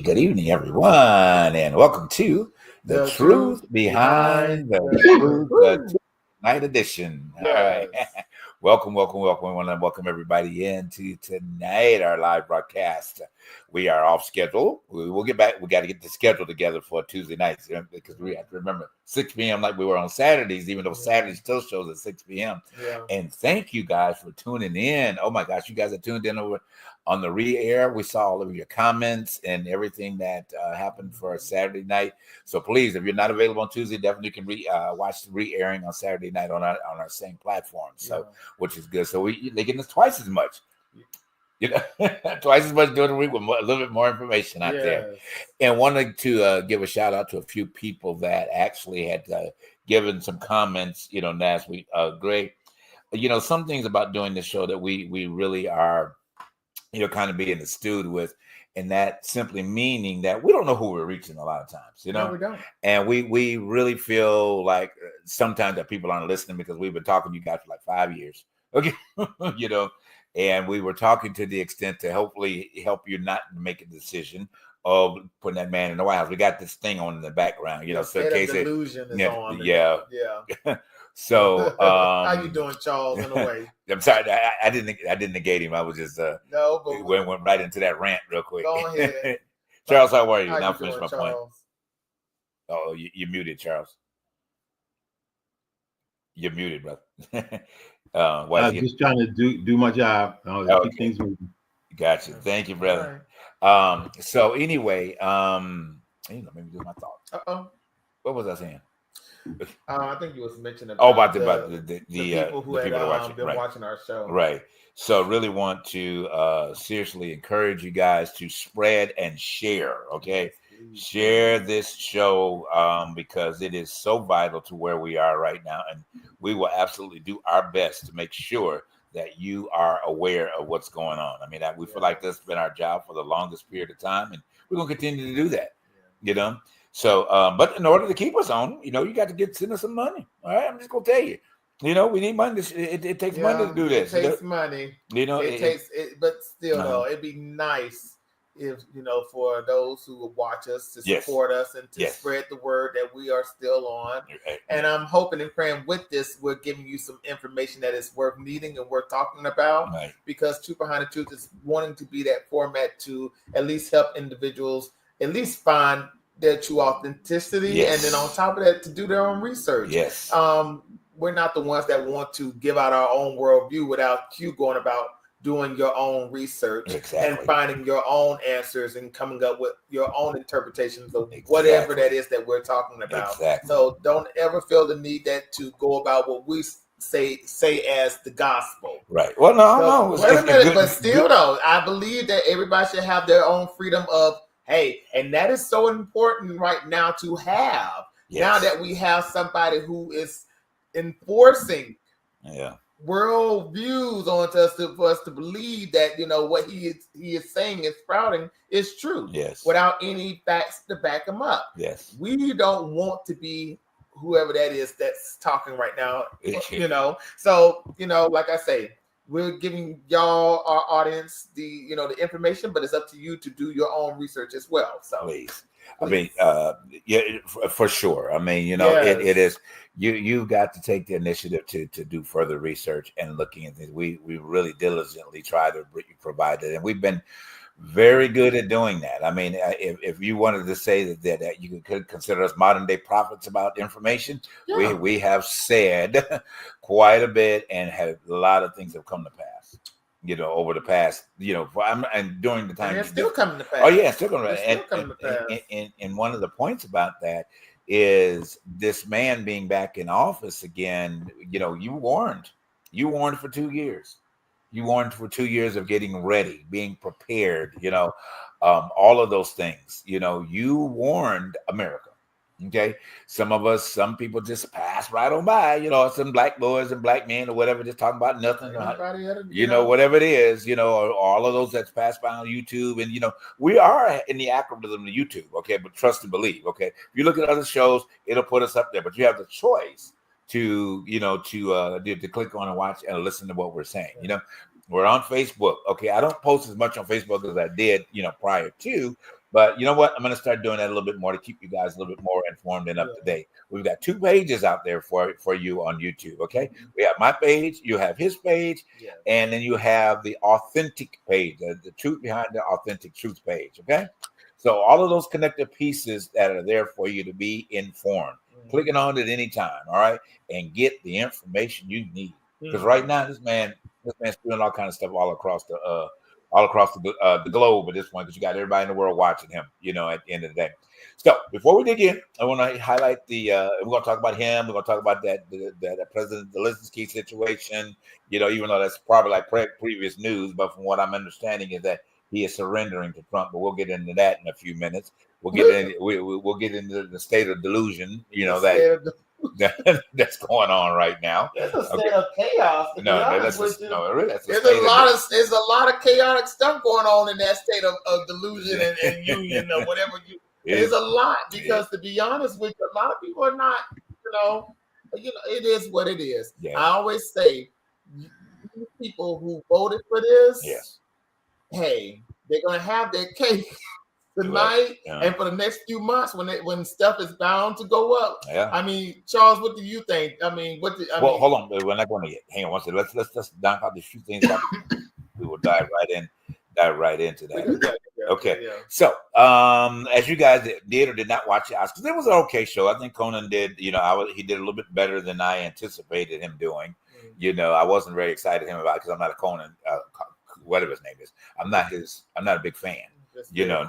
good evening, everyone, and welcome to the Truth Behind the Truth, the Night Edition. All right. Welcome. I want to welcome everybody into tonight, our live broadcast. We are off schedule. We'll get back. We got to get the schedule together for Tuesday nights because we have to remember 6 p.m. like we were on Saturdays, even though Saturday still shows at 6 p.m. Yeah. And thank you guys for tuning in. Oh my gosh, you guys are tuned in over on the re-air. We saw all of your comments and everything that happened for Saturday night. So please, if you're not available on Tuesday, definitely can watch the re-airing on Saturday night on our same platform. So which is good. So they getting us twice as much. Twice as much during the week with a little bit more information out there. And wanted to give a shout out to a few people that actually had given some comments, last week. Great. Some things about doing this show that we really are, kind of being astute with, and that simply meaning that we don't know who we're reaching a lot of times, No, we don't. And we really feel like sometimes that people aren't listening because we've been talking to you guys for like 5 years. Okay. And we were talking to the extent to hopefully help you not make a decision of putting that man in the White House. We got this thing on in the background, so in case delusion is on. Yeah. So how you doing, Charles? In a way, I'm sorry, I didn't negate him. I was just no, but went right into that rant real quick. Go ahead, Charles. How are you? How now you finish doing, my Charles? point. Oh, you muted, Charles. You're muted, brother. I'm just trying to do my job. Keep things moving. Gotcha. Thank you, brother. Right. So anyway, let me do my thought. What was I saying? I think you was mentioning about the people who had been watching our show. Right. So really want to seriously encourage you guys to spread and share. Okay. Share this show because it is so vital to where we are right now. And we will absolutely do our best to make sure that you are aware of what's going on. I mean, we feel like that's been our job for the longest period of time, and we're going to continue to do that, So, but in order to keep us on, you got to send us some money. All right. I'm just going to tell you, we need money. It takes money to do this. It takes money. But still, though, it'd be nice if, for those who will watch us to support us and to spread the word that we are still on. And I'm hoping and praying with this, we're giving you some information that is worth needing and worth talking about, because Truth Behind the Truth is wanting to be that format to at least help individuals at least find their true authenticity. And then on top of that, to do their own research. We're not the ones that want to give out our own worldview without you going about doing your own research and finding your own answers and coming up with your own interpretations of whatever that is that we're talking about. So don't ever feel the need to go about what we say as the gospel. Right. Well, no. Wait a minute, but still though, I believe that everybody should have their own freedom of, and that is so important right now to have. Now that we have somebody who is enforcing world views onto us for us to believe that what he is saying is sprouting is true, without any facts to back him up. We don't want to be whoever that is that's talking right now. So like I say, we're giving y'all, our audience, the information, but it's up to you to do your own research as well. So please. I mean, for sure. I mean, it is. You got to take the initiative to do further research and looking at things. We really diligently try to provide it, and we've been very good at doing that. I mean, if you wanted to say that you could consider us modern day prophets about information, we have said quite a bit and had a lot of things have come to pass. Over the past, and during the time, and it's still coming to pass. Oh yeah, it's still coming to pass. And one of the points about that is this man being back in office again. You warned for 2 years. You warned for 2 years of getting ready, being prepared. All of those things. You warned America. Okay, some people just pass right on by. Some black boys and black men or whatever, just talking about nothing. Whatever it is. Or all of those that's passed by on YouTube, and we are in the algorithm of YouTube. Okay, but trust and believe. Okay, if you look at other shows, it'll put us up there, but you have the choice to click on and watch and listen to what we're saying. We're on Facebook. Okay, I don't post as much on Facebook as I did, prior to. But you know what? I'm going to start doing that a little bit more to keep you guys a little bit more informed and up to date. We've got 2 pages out there for you on YouTube. Okay, we have my page, you have his page, and then you have the authentic page, the truth behind the authentic truth page. Okay, so all of those connected pieces that are there for you to be informed. Clicking on it anytime, all right, and get the information you need. Because right now, this man's doing all kinds of stuff all across the globe at this point, because you got everybody in the world watching him, you know, at the end of the day. So before we dig in, I want to highlight we're going to talk about him. We're going to talk about that President Zelensky situation, you know, even though that's probably like previous news, but from what I'm understanding is that he is surrendering to Trump, but we'll get into that in a few minutes. We'll get into the state of delusion, you know, that's going on right now. It's a state of chaos. There's a lot of chaotic stuff going on in that state of delusion and union or whatever. There's a lot because, to be honest with you, a lot of people are not. You know, it is what it is. Yeah. I always say, people who voted for this, hey, they're gonna have their cake tonight and for the next few months when stuff is bound to go up. Yeah. I mean, Charles, what do you think? I mean, hold on. We're not going to yet. Hang on one second. Let's knock out these few things. We will dive right into that. Okay. Yeah. So, as you guys did or did not watch the Oscars, it was an okay show. I think Conan did. You know, he did a little bit better than I anticipated him doing. You know, I wasn't very excited him about it because I'm not a Conan, whatever his name is. I'm not a big fan. You know,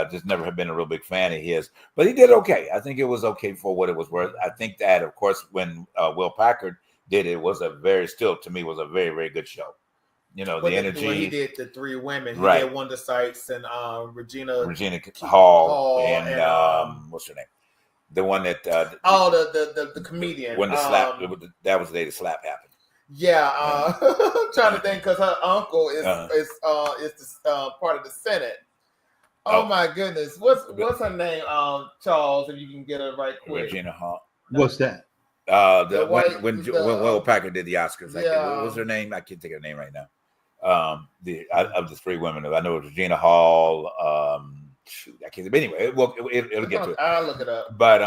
just never have been a real big fan of his, but he did okay. I think it was okay for what it was worth. I think that, of course, when Will Packard did it, was still to me was a very, very good show. You know, the energy. When he did the 3 women, he did Wanda Sykes and Regina Hall and what's her name? The one that the comedian. When the slap, that was the day the slap happened. Yeah, I'm trying to think because her uncle is part of the Senate. Oh my goodness, what's her name? Charles, if you can get her right quick. Regina Hall. What's that? When Will Packard did the Oscars, what was her name? I can't think of her name right now. Of the 3 women, I know it was Regina Hall. I can't. But anyway, it'll get to it. I'll look it up. But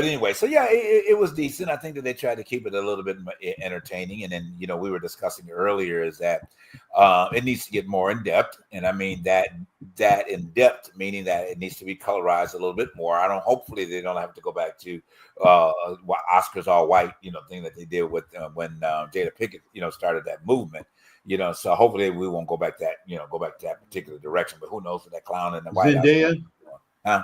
anyway, so yeah, it was decent. I think that they tried to keep it a little bit entertaining. And then, you know, we were discussing earlier is that it needs to get more in depth. And I mean that in depth, meaning that it needs to be colorized a little bit more. Hopefully they don't have to go back to Oscars all white, you know, thing that they did with when Jada Pinkett, you know, started that movement. You know, so hopefully we won't go back to that particular direction. But who knows with that clown in the White Zendaya? House? Huh?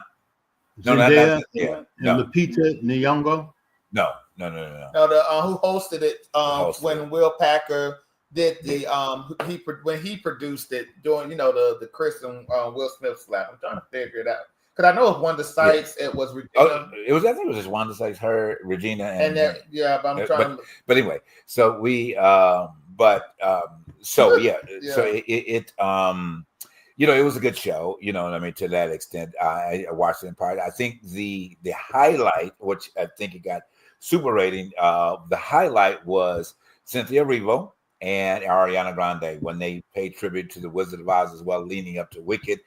Zendaya and Lupita Nyong'o? No. No, who hosted it when Will Packard did the when he produced it during, you know, the Chris and Will Smith slap. I'm trying to figure it out. Because I know it was Wanda Sykes, it was Regina. I think it was just Wanda Sykes, her, Regina, and but I'm trying but anyway, so we so it you know, it was a good show, you know what I mean, to that extent. I watched it in part. I think the highlight, which I think it got super rating, the highlight was Cynthia Erivo and Ariana Grande when they paid tribute to the Wizard of Oz as well, leading up to Wicked.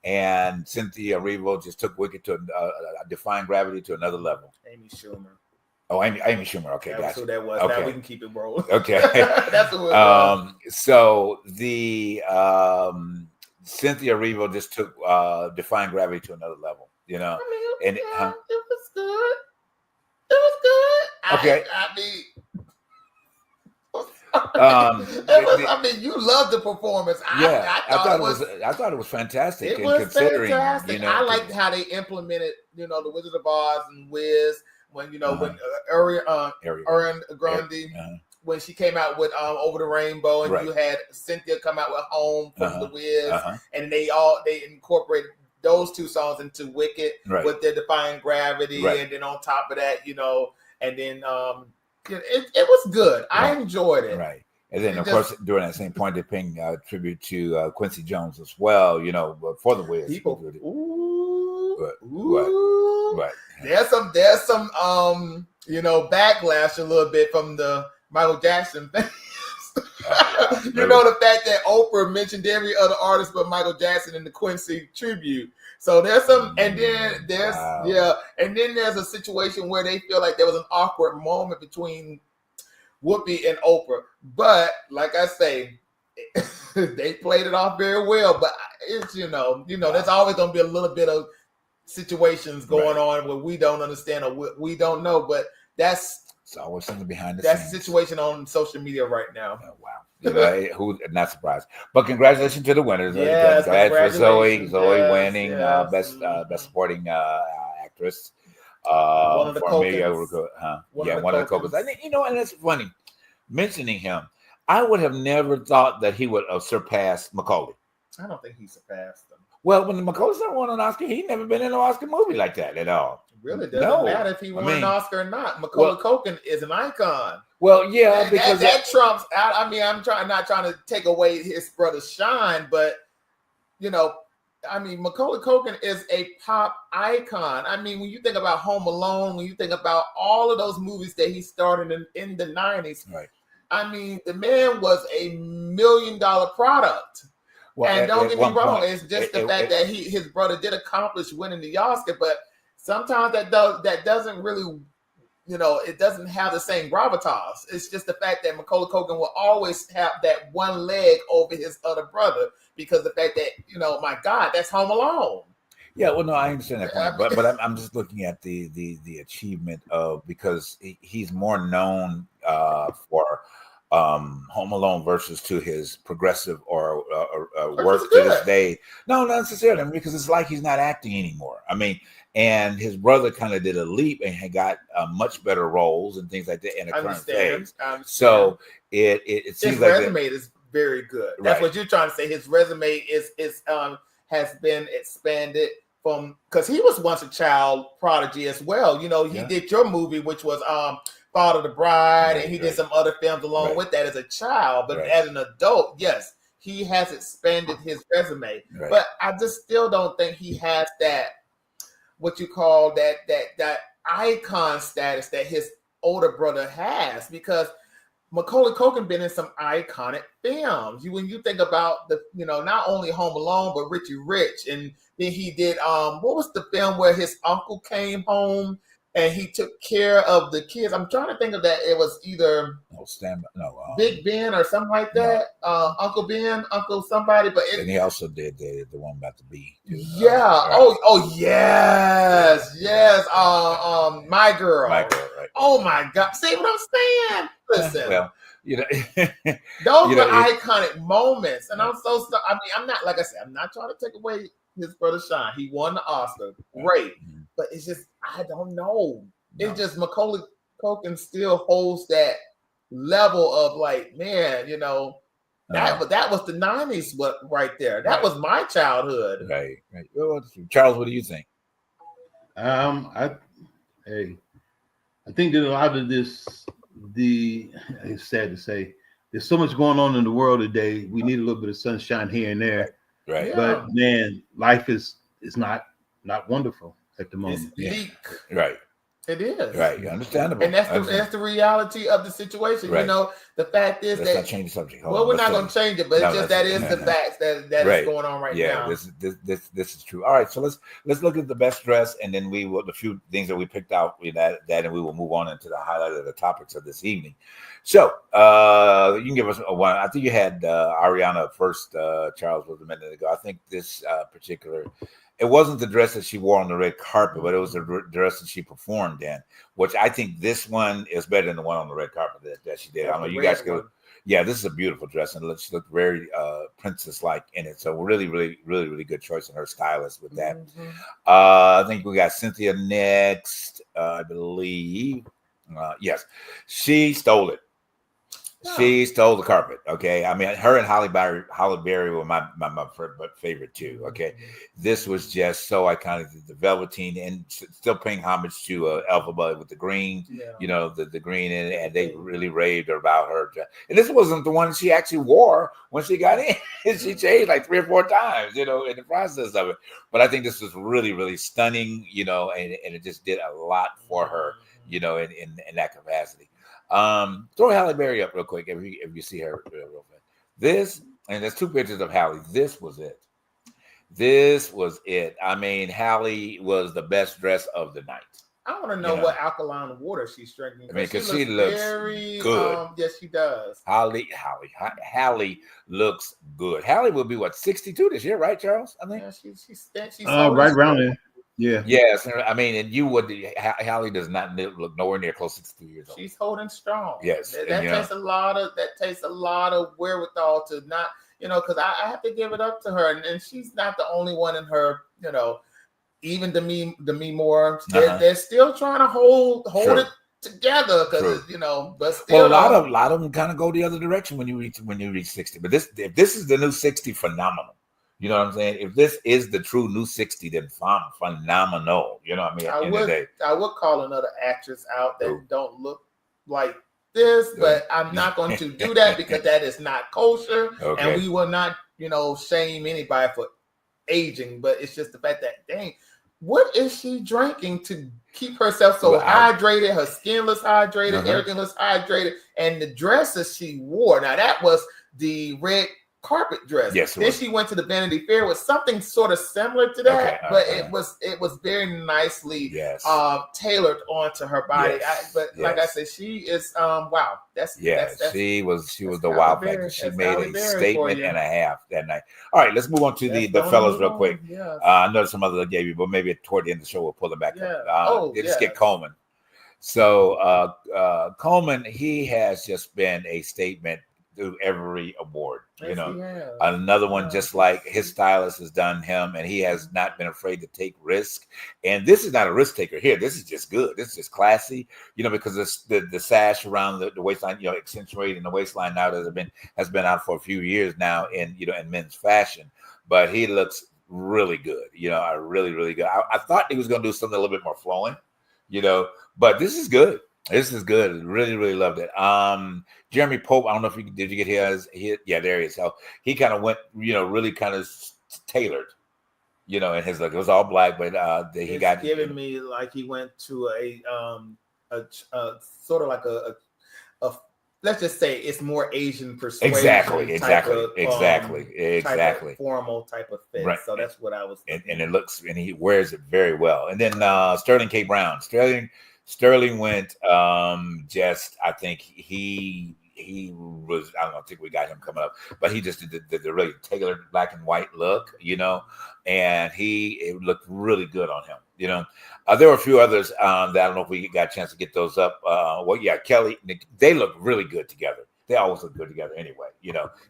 And Cynthia Erivo just took Wicked to Defying Gravity to another level. Amy Schumer. Oh, Amy Schumer. Okay, that's who that was. Okay. Now we can keep it rolling. Okay. That's who it was. So the Cynthia Erivo just took Defying Gravity to another level, you know. I mean, it was good. It was good. Okay. I mean, you loved the performance. I thought it was fantastic. It was fantastic. You know, I liked how they implemented, you know, the Wizard of Oz and Wiz when, you know, when Ariana Grande when she came out with Over the Rainbow, and you had Cynthia come out with Home from the Wiz, and they incorporated those 2 songs into Wicked with their Defying Gravity, and then on top of that, you know, and then it was good. I enjoyed it. Right. And then, of course, during that same point, they're paying tribute to Quincy Jones as well, you know, for the Wiz. People, What? There's some you know, backlash a little bit from the Michael Jackson fans. You know, the fact that Oprah mentioned every other artist but Michael Jackson in the Quincy tribute. So there's some, and then there's and then there's a situation where they feel like there was an awkward moment between Whoopi and Oprah. But like I say, they played it off very well. But it's there's always gonna be a little bit of situations going on where we don't understand or we don't know. But it's always something behind the scenes. That's the situation on social media right now. Oh, wow. Who not surprised, but congratulations to the winners. Yes, glad for Zoe winning best supporting actress. One of the one of the Cocos. And it's funny mentioning him. I would have never thought that he would have surpassed Macaulay. I don't think he surpassed them. Well, when Macaulay won an Oscar, he never been in an Oscar movie like that at all. Really doesn't matter if he won an Oscar or not. Macaulay Culkin is an icon. Well, yeah, because that trumps out. I mean, I'm not trying to take away his brother's shine, but Macaulay Culkin is a pop icon. I mean, when you think about Home Alone, when you think about all of those movies that he started in the 90s, right? I mean, the man was $1 million product. Well, and don't get me wrong, it's just the fact that his brother did accomplish winning the Oscar, but sometimes that doesn't really, it doesn't have the same gravitas. It's just the fact that Macaulay Culkin will always have that one leg over his other brother because the fact that, my God, that's Home Alone. Yeah, well, no, I understand that point, but I'm just looking at the achievement of, because he's more known for Home Alone versus to his progressive or work to this day. No, not necessarily, because it's like he's not acting anymore. I mean, and his brother kind of did a leap and had got much better roles and things like that in the current phase. So it seems his like resume is very good. That's what you're trying to say. His resume is has been expanded from, because he was once a child prodigy as well. He did your movie, which was Father the Bride, and he did some other films along with that as a child. But as an adult, yes, he has expanded his resume. But I just still don't think he has that, what you call that icon status that his older brother has, because Macaulay Culkin been in some iconic films. When you think about not only Home Alone, but Richie Rich, and then he did what was the film where his uncle came home and he took care of the kids? I'm trying to think of that. It was either Big Ben or something like that. Uncle Ben, Uncle somebody. But and he also did the one about the bee. Yeah. Oh yes. My Girl. My Girl. Right. Oh my God. See what I'm saying? Listen. Well, those were iconic moments, and I'm so. I mean, I'm not, like I said, I'm not trying to take away his brother's shine. He won the Oscar, great, but it's just, I don't know. It's just Macaulay Culkin still holds that level of like, man, that was the 90s, right there. That was my childhood. Right. Well, Charles, what do you think? I think that a lot of this, it's sad to say, there's so much going on in the world today. We need a little bit of sunshine here and there. Right. Yeah. But man, life is not wonderful at the moment. It's bleak. Right. It is. Right. Understandable. And that's the reality of the situation. Right. The fact is Let's not change the subject. We're not going to change it, but it's just that is the facts that is going on right now. Yeah, this is true. All right, so let's look at the best dress, and then we will, the few things that we picked out, that and we will move on into the highlight of the topics of this evening. So you can give us a one. I think you had Ariana first. Charles was a minute ago. I think this particular. It wasn't the dress that she wore on the red carpet, but it was the dress that she performed in, which I think this one is better than the one on the red carpet that she did. I know you guys go. Yeah, this is a beautiful dress, and she looked very princess-like in it. So really, really, really, really good choice in her stylist with that. Mm-hmm. I think we got Cynthia next, I believe. Yes, she stole it. She stole the carpet. Okay, I mean, her and Halle Berry were my favorite too. Okay, this was just so iconic. The velveteen, and still paying homage to Elphaba with the green. Yeah. The green in it, and they really raved about her. And this wasn't the one she actually wore when she got in. She changed like 3 or 4 times, in the process of it. But I think this was really, really stunning. And it just did a lot for her. In that capacity. Throw Halle Berry up real quick if you see her real fast. This, and there's two pictures of Halle. This was it. This was it. I mean, Halle was the best dress of the night. I want to know what alkaline water she's drinking. I mean, because she looks very good. Yes, she does. Halle looks good. Halle will be what, 62 this year, right, Charles? I think. Yeah, she's right around there. Yeah. Yes, I mean, and you would. Halle does not look nowhere near close to 62 years old. She's holding strong. Yes, that takes a lot of wherewithal to not, because I have to give it up to her, and she's not the only one in her, even Demi Moore, they're still trying to hold it together because but still. Well, a lot of them kind of go the other direction when you reach 60. But if this is the new 60, phenomenal. You know what I'm saying? If this is the true new 60, then phenomenal. You know what I mean? I would call another actress out that don't look like this, but I'm not going to do that because that is not kosher, and we will not, shame anybody for aging. But it's just the fact that, dang, what is she drinking to keep herself so hydrated? Her skin looks hydrated, everything looks hydrated, and the dresses she wore. Now that was the red carpet dress. Yes. Then she went to the Vanity Fair with something sort of similar to that, but it was very nicely tailored onto her body. Like I said, she is wow. She was the wild factor. She made a statement and a half that night. All right, let's move on to the fellas real quick. Yes. I know some others gave you, but maybe toward the end of the show we'll pull them back up. Let's get Coleman. So Coleman, he has just been a statement through every award, another one just like his stylist has done him, and he has not been afraid to take risk. And this is not a risk taker here. This is just good. This is just classy, because it's the sash around the waistline, accentuating the waistline now that has been out for a few years now in men's fashion. But he looks really good, really, really good. I thought he was going to do something a little bit more flowing, but this is good. This is good. Really, really loved it. Jeremy Pope, I don't know if did you get his? Yeah, there he is. So he kind of went, really kind of tailored, in his look. It was all black, but he got giving me like he went to a sort of like a let's just say it's more Asian persuasion. Exactly. Formal type of fit. Right. So that's what I was thinking. And it looks, and he wears it very well. And then Sterling K. Brown. Sterling went I think he was, I don't know, I think we got him coming up, but he just did the really tailored black and white look, and it looked really good on him, there were a few others that I don't know if we got a chance to get those up. Kelly, they look really good together. They always look good together anyway,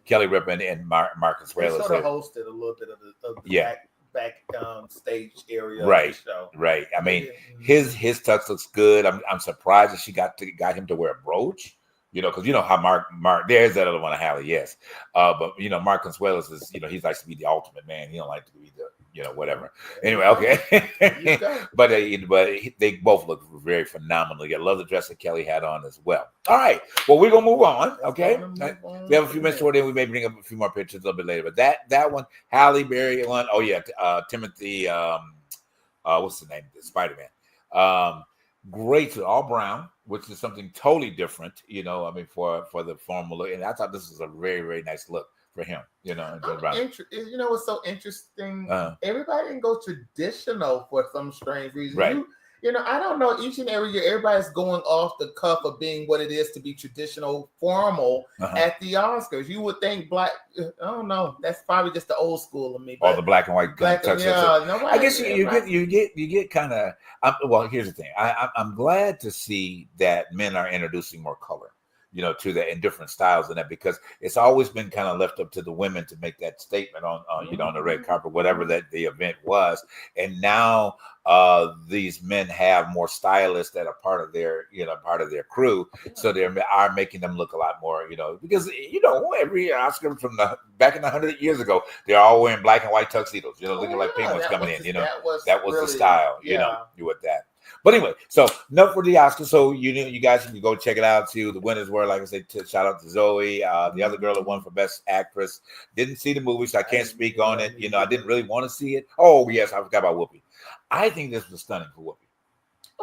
Kelly Ripa and Mark Consuelos. They sort of hosted a little bit of the back stage area. Right. I mean, his tux looks good. I'm surprised that she got him to wear a brooch. Because how Mark there's that other one, Halle, yes. But Mark Consuelos is, he likes to be the ultimate man. He don't like to be the, whatever. Anyway, okay. but they both look very phenomenal. I love the dress that Kelly had on as well. All right. Well, we're gonna move on. Okay. We have a few minutes toward it. We may bring up a few more pictures a little bit later. But that one, Halle Berry one. Oh yeah, Timothy. What's the name? Spider-Man. Great, all brown, which is something totally different, for the formal look. And I thought this was a very, very nice look for him, what's so interesting? Everybody didn't go traditional for some strange reason. Right. I don't know. Each and every year, everybody's going off the cuff of being what it is to be traditional, formal at the Oscars. You would think black. I don't know. That's probably just the old school of me. All the black and white tuxes. I guess you get kind of. Well, here's the thing. I'm glad to see that men are introducing more color, to that in different styles and that, because it's always been kind of left up to the women to make that statement on on the red carpet, whatever that the event was. And now these men have more stylists that are part of their crew, so they are making them look a lot more, because every Oscar from back in 100 years ago, they're all wearing black and white tuxedos, looking like penguins coming in. That was really, the style, with that. But anyway, so enough for the Oscars. So you guys can go check it out too. The winners were, like I said, shout out to Zoe. The other girl that won for Best Actress. Didn't see the movie, so I can't speak on it. I didn't really want to see it. Oh yes, I forgot about Whoopi. I think this was stunning for Whoopi.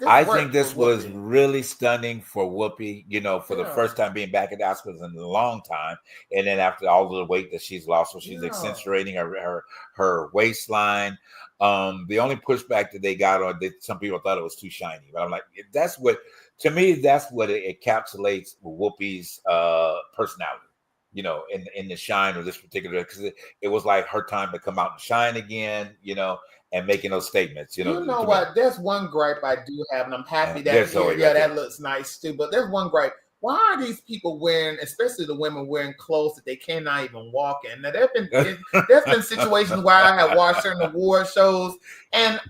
I think this was really stunning for Whoopi, for the first time being back at the Oscars in a long time. And then after all the weight that she's lost, so she's accentuating her waistline. The only pushback that they got on that some people thought it was too shiny, but I'm like, to me, that's what it encapsulates Whoopi's personality. In the shine of this particular, because it was like her time to come out and shine again, and making those statements. You know what? There's one gripe I do have, and I'm happy that that looks nice too. But there's one gripe. Why are these people wearing, especially the women, wearing clothes that they cannot even walk in? Now there's been situations where I have watched certain award shows, and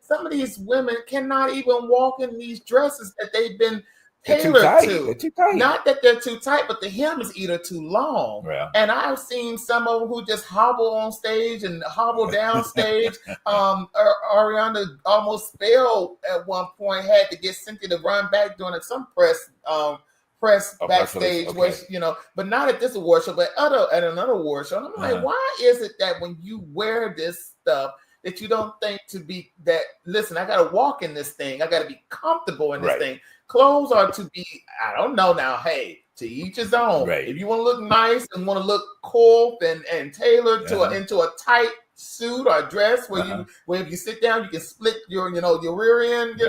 some of these women cannot even walk in these dresses that they've been tailored to. They're too tight. Not that they're too tight, but the hem is either too long. Yeah. And I've seen some of them who just hobble on stage and hobble down stage. Ariana almost fell at one point, had to get Cynthia to run back during some press backstage, where but not at this award show, but at another award show. And I'm like, why is it that when you wear this stuff that you don't think to be that? Listen, I got to walk in this thing. I got to be comfortable in this thing. Clothes are to be, I don't know now. Hey, to each his own. Right. If you want to look nice and want to look cool and tailored into a tight suit or dress where if you sit down you can split your rear end.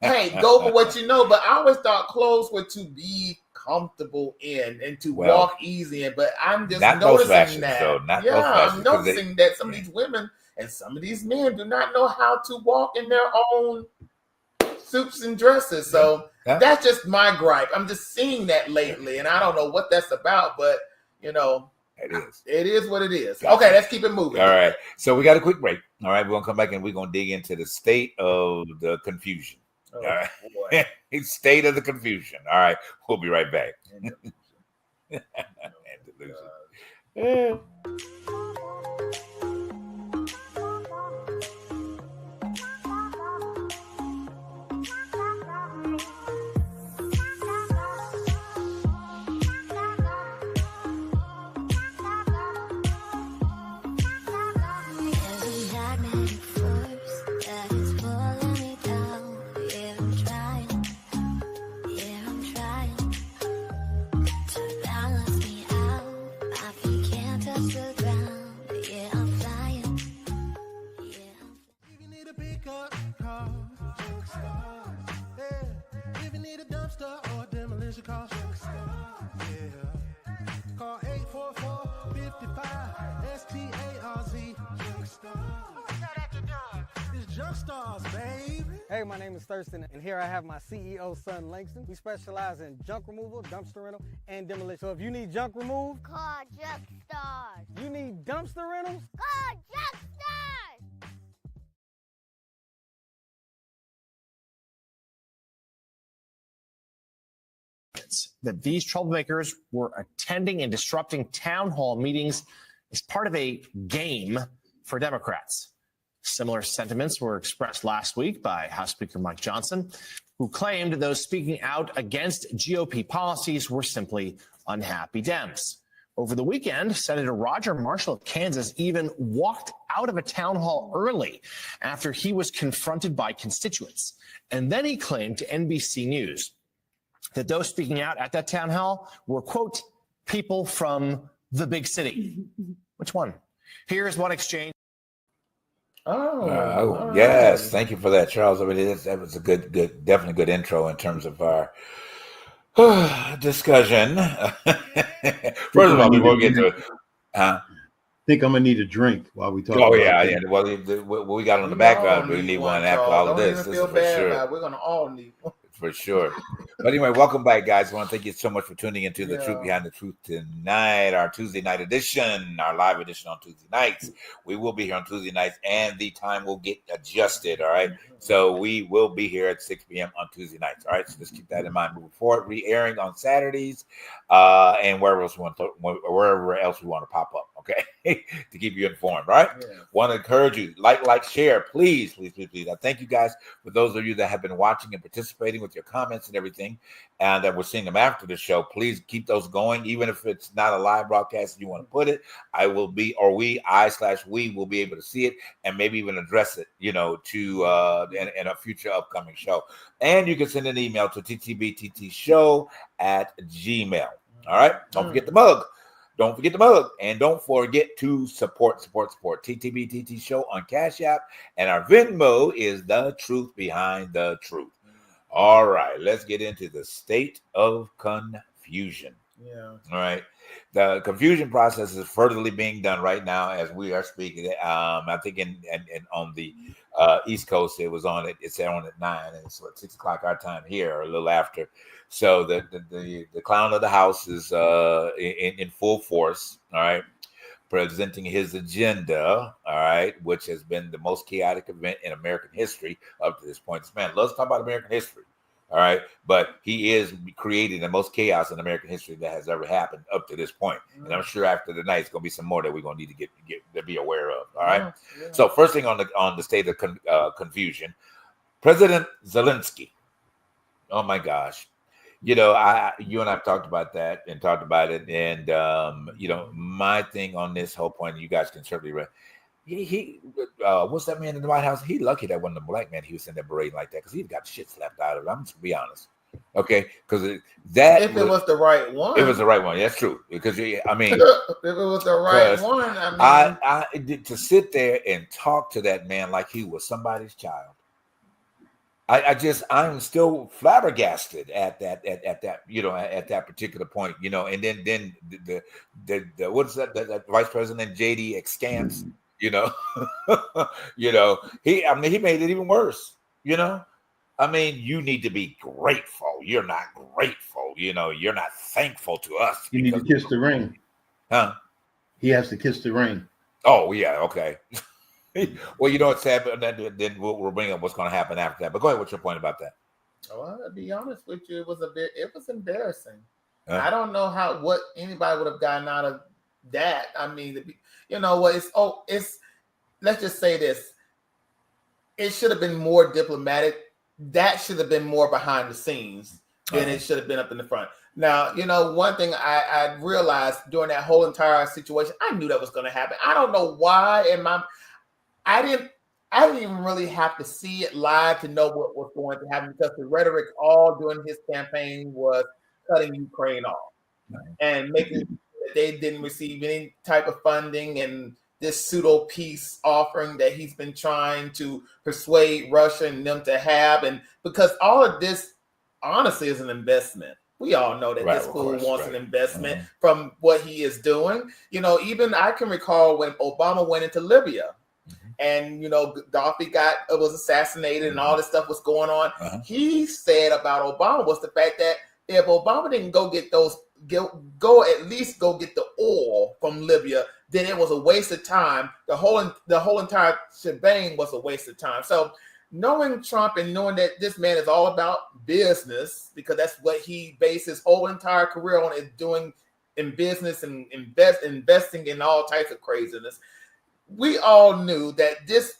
Hey, go for what you know. But I always thought clothes were to be comfortable in and to walk easy in. But I'm just noticing that. I'm noticing that some of these women and some of these men do not know how to walk in their own suits and dresses. So that's just my gripe. I'm just seeing that lately, and I don't know what that's about, but it is what it is. Gotcha. Okay, let's keep it moving. All right. So we got a quick break. All right, we're gonna come back and we're gonna dig into the state of the confusion. All right. State of the confusion. All right. We'll be right back. And delusion. Hey, my name is Thurston, and here I have my CEO, son Langston. We specialize in junk removal, dumpster rental, and demolition. So if you need junk removed, call Junk Stars. You need dumpster rentals, call Junk Stars. That these troublemakers were attending and disrupting town hall meetings as part of a game for Democrats. Similar sentiments were expressed last week by House Speaker Mike Johnson, who claimed those speaking out against GOP policies were simply unhappy Dems. Over the weekend, Senator Roger Marshall of Kansas even walked out of a town hall early after he was confronted by constituents. And then he claimed to NBC News that those speaking out at that town hall were, quote, people from the big city. Which one? Here's one exchange. Yes. Thank you for that, Charles. I mean, that was a good, definitely good intro in terms of our discussion. First of all, before we get to it, I think I'm gonna need a drink while we talk. Oh yeah. Well, what we got on the background, we need one after all of this. Feel bad about it. We're gonna all need one. For sure. But anyway, welcome back, guys. I want to thank you so much for tuning into The Truth Behind the Truth tonight, our Tuesday night edition, our live edition on Tuesday nights. We will be here on Tuesday nights, and the time will get adjusted, all right? So we will be here at 6 p.m. on Tuesday nights, all right? So just keep that in mind moving forward. Re-airing on Saturdays and wherever else we want to pop up, okay? To keep you informed, right? Want to encourage you, like, share, please. I thank you guys for those of you that have been watching and participating appreciating with your comments and everything, and that we're seeing them after the show. Please keep those going, even if it's not a live broadcast. You want to put it, I will be, or we will be able to see it and maybe even address it, you know, to in a future upcoming show. And you can send an email to ttbttshow@gmail. All right, don't forget the mug. Don't forget the mug, and don't forget to support TTBTT Show on Cash App, and our Venmo is The Truth Behind the Truth. All right, let's get into the state of confusion. Yeah. All right, the confusion process is furtherly being done right now as we are speaking. I think in on the East Coast, it's on at 9, and it's 6 o'clock our time here, or a little after. So the clown of the house is in full force, all right, presenting his agenda, all right, which has been the most chaotic event in American history up to this point. This man loves to talk about American history, all right, but he is creating the most chaos in American history that has ever happened up to this point. And I'm sure after the night, it's going to be some more that we're going to need to get to be aware of, all right. Yeah. So first thing on the state of confusion, President Zelensky. Oh my gosh. You know, you and I've talked about that and talked about it. And, you know, my thing on this whole point, you guys can certainly read. What's that man in the White House? He lucky that wasn't a black man he was in there berating like that, because he'd got shit slapped out of it. I'm just going to be honest. Okay? Because if it was the right one. It was the right one. That's true. Because, I mean. If it was the right one, I mean. To sit there and talk to that man like he was somebody's child. I'm still flabbergasted at that, you know, at that particular point, you know, and then the what is that Vice President JD Scamps, you know, you know, he made it even worse, you know. I mean, you need to be grateful. You're not grateful, you know, you're not thankful to us. You need to kiss the ring. Huh? He has to kiss the ring. Oh yeah, okay. Well, you know what's happening. Then we'll bring up what's going to happen after that. But go ahead. What's your point about that? Well, to be honest with you, it was embarrassing. I don't know what anybody would have gotten out of that. I mean, you know what? It's let's just say this. It should have been more diplomatic. That should have been more behind the scenes than it should have been up in the front. Now, you know, one thing I realized during that whole entire situation, I knew that was going to happen. I don't know why. I didn't even really have to see it live to know what was going to happen, because the rhetoric all during his campaign was cutting Ukraine off and making that they didn't receive any type of funding, and this pseudo peace offering that he's been trying to persuade Russia and them to have. And because all of this honestly is an investment. We all know that this fool wants an investment from what he is doing. You know, even I can recall when Obama went into Libya. And, you know, Gaddafi was assassinated and all this stuff was going on. He said about Obama was the fact that if Obama didn't go get at least go get the oil from Libya, then it was a waste of time. The whole entire shebang was a waste of time. So knowing Trump and knowing that this man is all about business, because that's what he based his whole entire career on, is doing in business and investing in all types of craziness. We all knew that this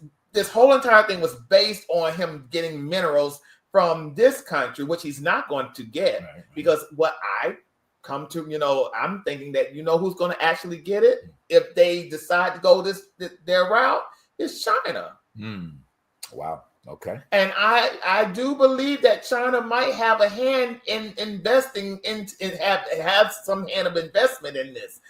whole entire thing was based on him getting minerals from this country, which he's not going to get. Right. Because what I come to, you know, I'm thinking that, you know, who's going to actually get it if they decide to go their route is China. Wow. Okay. And I do believe that China might have a hand in investing in have some hand of investment in this,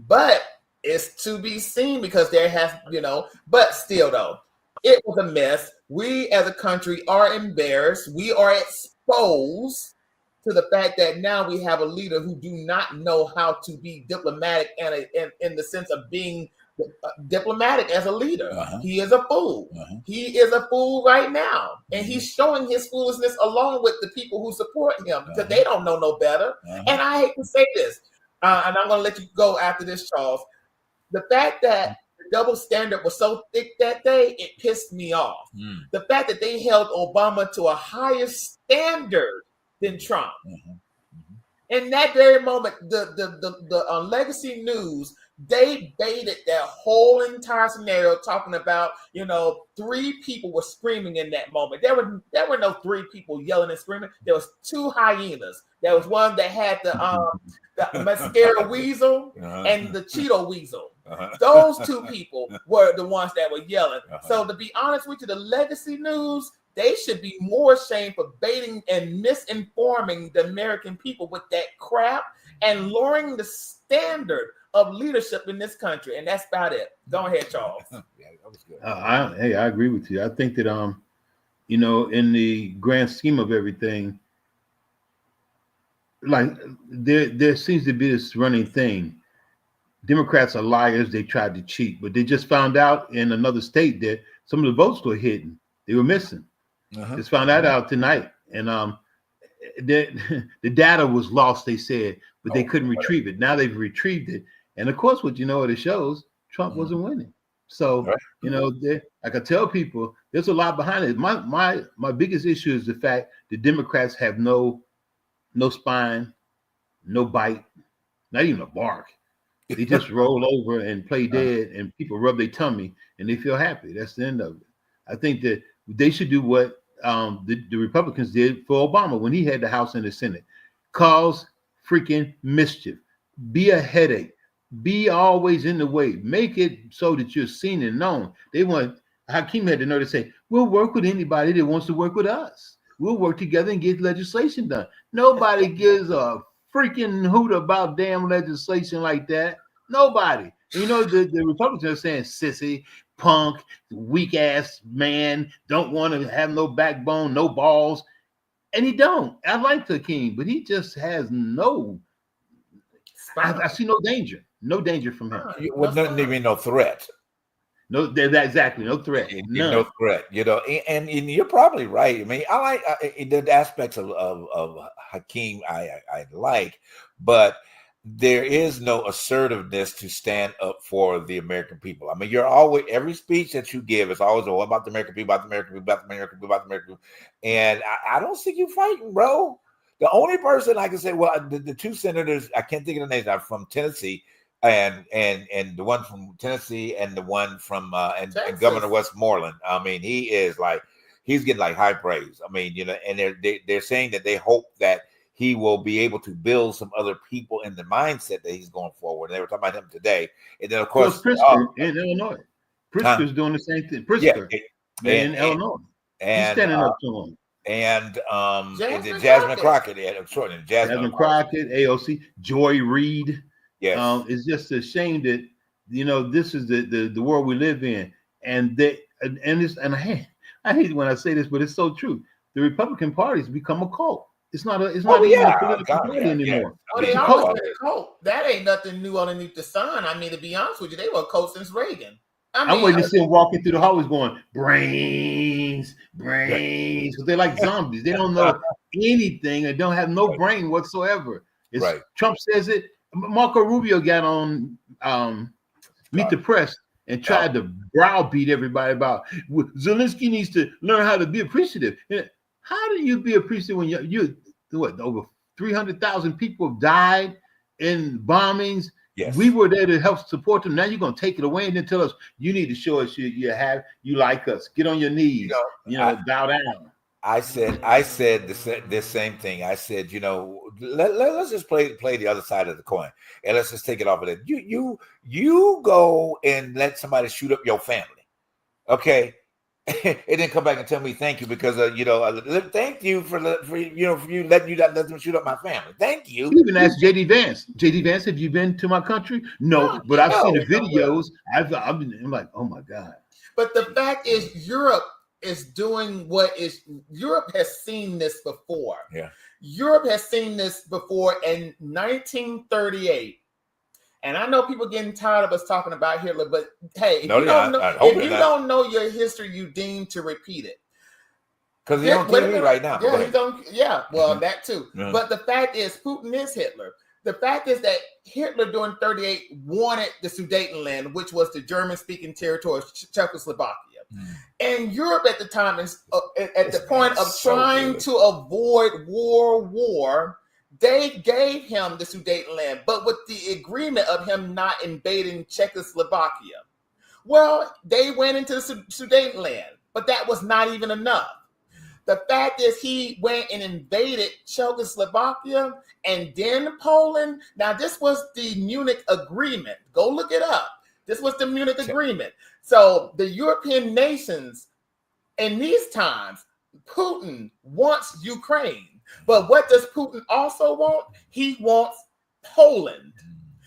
but it's to be seen, because there has, you know, but still though, it was a mess. We as a country are embarrassed. We are exposed to the fact that now we have a leader who do not know how to be diplomatic and in the sense of being diplomatic as a leader. He is a fool. He is a fool right now. And he's showing his foolishness along with the people who support him, because they don't know no better. And I hate to say this, and I'm going to let you go after this, Charles. The fact that the double standard was so thick that day, it pissed me off. The fact that they held Obama to a higher standard than Trump. In that very moment, the Legacy News They baited that whole entire scenario, talking about, 3 people were screaming in that moment. There were no 3 people yelling and screaming. There was 2 hyenas. There was one that had the mascara weasel and the Cheeto weasel. Those 2 people were the ones that were yelling. So to be honest with you, the Legacy News, they should be more ashamed for baiting and misinforming the American people with that crap and lowering the standard of leadership in this country. And that's about it. Go ahead, Charles. Yeah, that was good. I agree with you. I think that in the grand scheme of everything, like there seems to be this running thing. Democrats are liars. They tried to cheat, but they just found out in another state that some of the votes were hidden. They were missing. Just found that out tonight. And the data was lost, they said, but they couldn't retrieve it. Now they've retrieved it. And of course, what it shows, Trump wasn't winning. So, like I tell people, there's a lot behind it. My biggest issue is the fact that Democrats have no spine, no bite, not even a bark. They just roll over and play dead, and people rub their tummy and they feel happy. That's the end of it. I think that they should do what the Republicans did for Obama when he had the House and the Senate. Cause freaking mischief. Be a headache. Be always in the way. Make it so that you're seen and known. Hakeem had the nerve to say, we'll work with anybody that wants to work with us. We'll work together and get legislation done. Nobody gives a freaking hoot about damn legislation like that. Nobody. The Republicans are saying sissy, punk, weak ass man, don't want to have no backbone, no balls. And he don't. I like Hakeem, but he just has I see no danger. No danger from him. Doesn't even no threat. No, exactly. No threat. None. No threat. And you're probably right. I mean, I like the aspects of Hakeem I like, but there is no assertiveness to stand up for the American people. I mean, you're always, every speech that you give is always, what about the American people, about the American people, about the American people, about the American people. And I don't see you fighting, bro. The only person I can say, well, the 2 senators, I can't think of the names, are from Tennessee, and the one from Tennessee and the one from and Governor Westmoreland. I mean, he's getting like high praise. I mean, and they're saying that they hope that he will be able to build some other people in the mindset that he's going forward. And they were talking about him today. And then, of course, Pritzker in Illinois. Pritzker's doing the same thing. Pritzker in Illinois. And he's standing up to him. And Jasmine Crockett. Jasmine Crockett, AOC, Joy Reid. Yes. It's just a shame that, this is the world we live in. And I hate when I say this, but it's so true. The Republican Party's become a cult. It's not even a political party anymore. Oh, they always been a cult. That ain't nothing new underneath the sun. I mean, to be honest with you, they were a cult since Reagan. I'm waiting to see them walking through the hallways going, brains, because they're like zombies. They don't know anything and don't have no brain whatsoever. Trump says it. Marco Rubio got on Meet the Press and tried to browbeat everybody about Zelensky needs to learn how to be appreciative. How do you be appreciative when you over 300,000 people have died in bombings? Yes. We were there to help support them. Now you're going to take it away and then tell us you need to show us you like us. Get on your knees. Bow down. I said this same thing. I said, let's just play the other side of the coin, and let's just take it off of that. You go and let somebody shoot up your family, okay? And then come back and tell me thank you because thank you for you letting let them shoot up my family. Thank you. You even asked JD Vance. JD Vance, have you been to my country? No, but I've seen the videos. I'm like, oh my God. But the fact is, Europe is doing Europe has seen this before. Yeah. Europe has seen this before in 1938. And I know people getting tired of us talking about Hitler, but hey, if you don't know your history, you deem to repeat it. Because he's on TV right now. That too. Mm-hmm. But the fact is, Putin is Hitler. The fact is that Hitler during 38 wanted the Sudetenland, which was the German-speaking territory of Czechoslovakia. Mm. And Europe at the time is at the point of trying to avoid war, they gave him the Sudetenland, but with the agreement of him not invading Czechoslovakia. Well, they went into the Sudetenland, but that was not even enough. The fact is he went and invaded Czechoslovakia and then Poland. Now, this was the Munich Agreement. Go look it up. This was the Munich Agreement. So the European nations in these times, Putin wants Ukraine. But what does Putin also want? He wants Poland.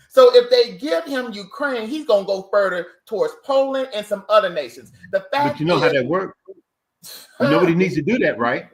So if they give him Ukraine, he's going to go further towards Poland and some other nations. The fact but you know how that works? Nobody needs to do that, right?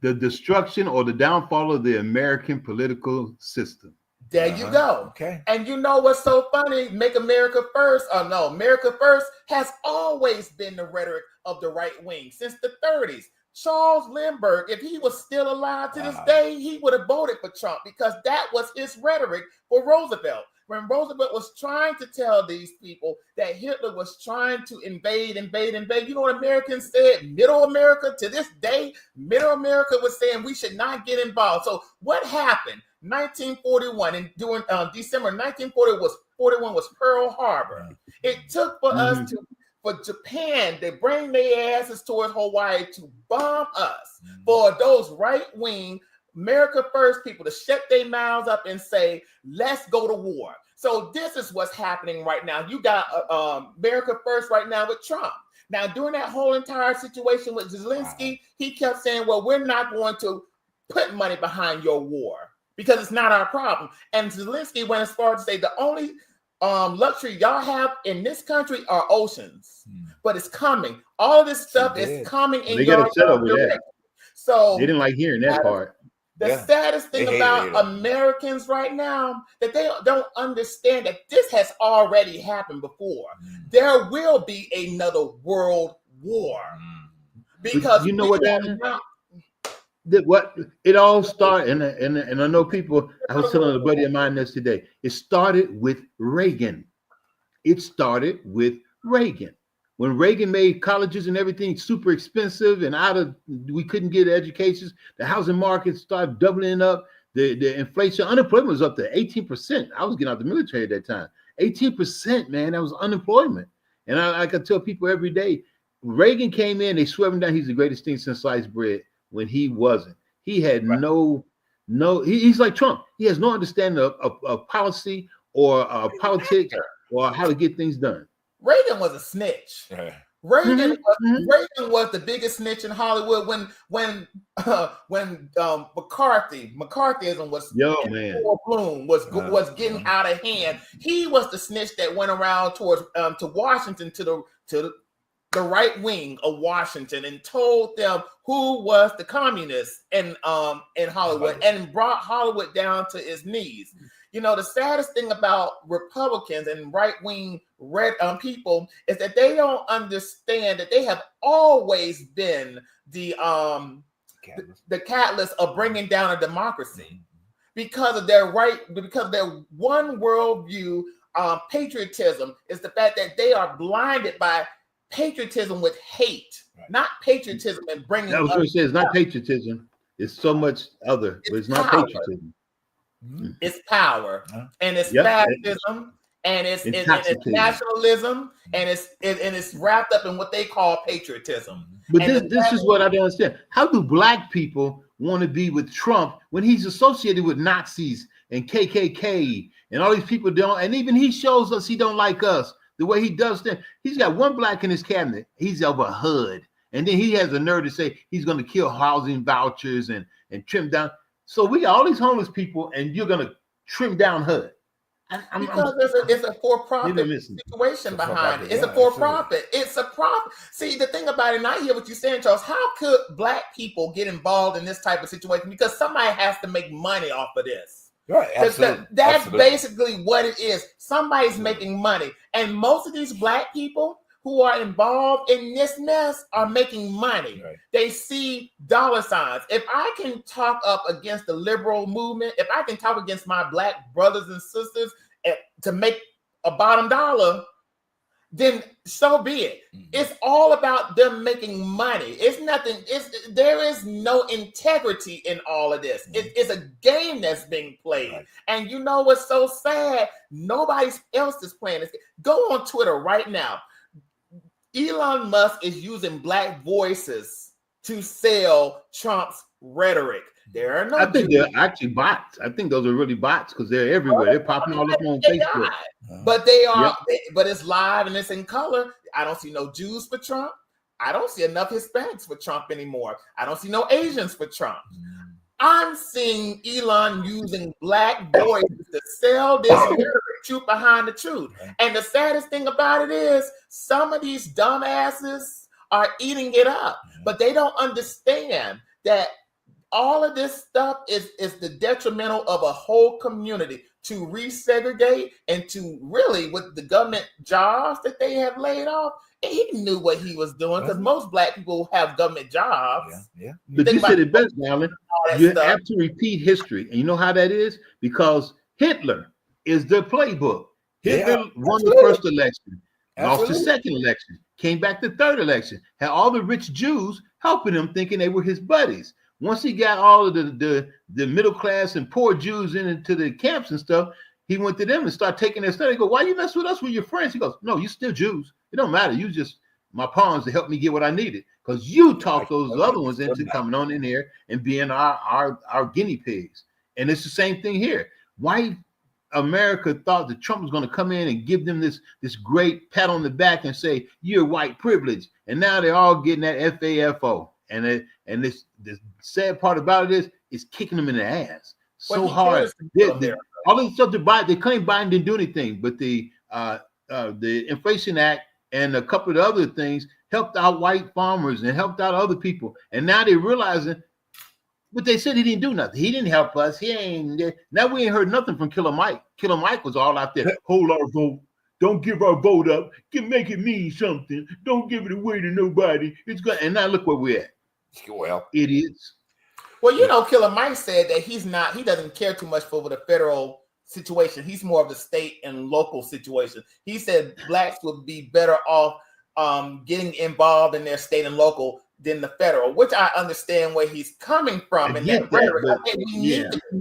The destruction or the downfall of the American political system. There you go. Okay. And you know what's so funny? Make America first. Oh, no, America first has always been the rhetoric of the right wing since the 30s. Charles Lindbergh, if he was still alive to this day, he would have voted for Trump because that was his rhetoric for Roosevelt. When Roosevelt was trying to tell these people that Hitler was trying to invade, you know what Americans said? Middle America, to this day, Middle America was saying we should not get involved. So what happened? 1941, and during December 1941 was Pearl Harbor. It took for us for Japan to bring their asses towards Hawaii to bomb us, for those right-wing America First people to shut their mouths up and say, let's go to war. So this is what's happening right now. You got America First right now with Trump. Now, during that whole entire situation with Zelensky, he kept saying, well, we're not going to put money behind your war because it's not our problem. And Zelensky went as far as to say the only luxury y'all have in this country are oceans, but it's coming. All of this stuff is coming in your direction. So they didn't like hearing that part. The saddest thing about Americans right now, that they don't understand that this has already happened before. There will be another world war. Because you know what what it all started, and I know people, I was telling a buddy of mine this today, it started with Reagan. It started with Reagan. When Reagan made colleges and everything super expensive and we couldn't get educations, the housing market started doubling up. The inflation, unemployment was up to 18%. I was getting out of the military at that time. 18%, man, that was unemployment. And I could tell people every day, Reagan came in, they swept him down. He's the greatest thing since sliced bread when he wasn't. He had he's like Trump. He has no understanding of policy or politics or how to get things done. Reagan was a snitch. Reagan was the biggest snitch in Hollywood when McCarthyism was full bloom, was getting out of hand. He was the snitch that went around towards to Washington, to the right wing of Washington, and told them who was the communist in Hollywood and brought Hollywood down to its knees. You know, the saddest thing about Republicans and right-wing people is that they don't understand that they have always been the catalyst of bringing down a democracy because of their one worldview. Patriotism is the fact that they are blinded by patriotism with hate, not patriotism and bringing. I was going to say it's not patriotism. It's so much other, but it's not patriotism. It's power, and it's fascism, and it's nationalism, and it's wrapped up in what they call patriotism. But this is what I don't understand. How do black people want to be with Trump when he's associated with Nazis and KKK and all these people don't? And even he shows us he don't like us the way he does things. He's got one black in his cabinet. He's of a hood, and then he has the nerve to say he's going to kill housing vouchers and trim down. So we got all these homeless people, and you're going to trim down HUD. Because it's a for-profit situation behind it. It's a for-profit. It's a profit. See, the thing about it, and I hear what you're saying, Charles, how could black people get involved in this type of situation? Because somebody has to make money off of this. Right, absolutely. That's basically what it is. Somebody's making money. And most of these black people who are involved in this mess are making money. Right. They see dollar signs. If I can talk up against the liberal movement, if I can talk against my black brothers and sisters to make a bottom dollar, then so be it. It's all about them making money. It's nothing. There is no integrity in all of this. It's a game that's being played. Right. And you know what's so sad? Nobody else is playing this. Go on Twitter right now. Elon Musk is using black voices to sell Trump's rhetoric. There are no. I think they're actually bots. I think those are really bots because they're everywhere. They're popping all up on Facebook. But they are. Yep. But it's live and it's in color. I don't see no Jews for Trump. I don't see enough Hispanics for Trump anymore. I don't see no Asians for Trump. I'm seeing Elon using black voices to sell this truth behind the truth. And the saddest thing about it is some of these dumbasses are eating it up, but they don't understand that all of this stuff is the detrimental of a whole community to resegregate and to really with the government jobs that they have laid off. He knew what he was doing because most black people have government jobs. Yeah. But you said it best, Alan. You have to repeat history. And you know how that is? Because Hitler is the playbook. Hitler won the first election, lost the second election, came back the third election, had all the rich Jews helping him thinking they were his buddies. Once he got all of the middle class and poor Jews into the camps and stuff, he went to them and started taking their stuff. They go, why you mess with us? We're your friends. He goes, no, you still Jews. It don't matter. You just my pawns to help me get what I needed. Because you talked those other ones into coming on in here and being our guinea pigs. And it's the same thing here. White America thought that Trump was going to come in and give them this great pat on the back and say, you're white privilege. And now they're all getting that FAFO. And the sad part about it is it's kicking them in the ass so hard. All this stuff to Biden, they claim Biden didn't do anything, but the Inflation Act and a couple of the other things helped out white farmers and helped out other people. And now they're realizing what they said he didn't do nothing. He didn't help us. He ain't there. Now we ain't heard nothing from Killer Mike. Killer Mike was all out there. Hold our vote. Don't give our vote up. Make it mean something. Don't give it away to nobody. It's good. And now look where we're at. Well, idiots. Well, you know, Killer Mike said that he doesn't care too much for the federal situation. He's more of the state and local situation. He said blacks would be better off getting involved in their state and local than the federal, which I understand where he's coming from. And that rhetoric, I think we need to be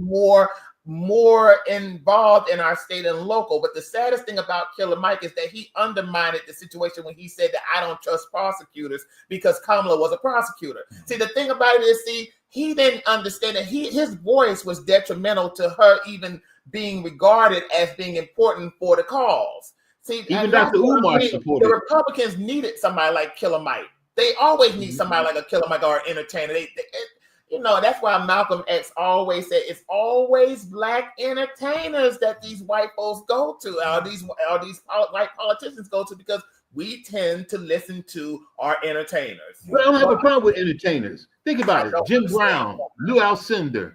more involved in our state and local. But the saddest thing about Killer Mike is that he undermined the situation when he said that I don't trust prosecutors because Kamala was a prosecutor. See, the thing about it is, he didn't understand that his voice was detrimental to her even being regarded as being important for the cause. See, even Dr. Umar supported. The Republicans needed somebody like Killer Mike. They always need somebody like a Killer Mike or an entertainer. You know, that's why Malcolm X always said it's always black entertainers that these white folks go to, or these white politicians go to, because we tend to listen to our entertainers. But I don't have a problem with entertainers. Think about it. Jim Brown, Lou Alcindor,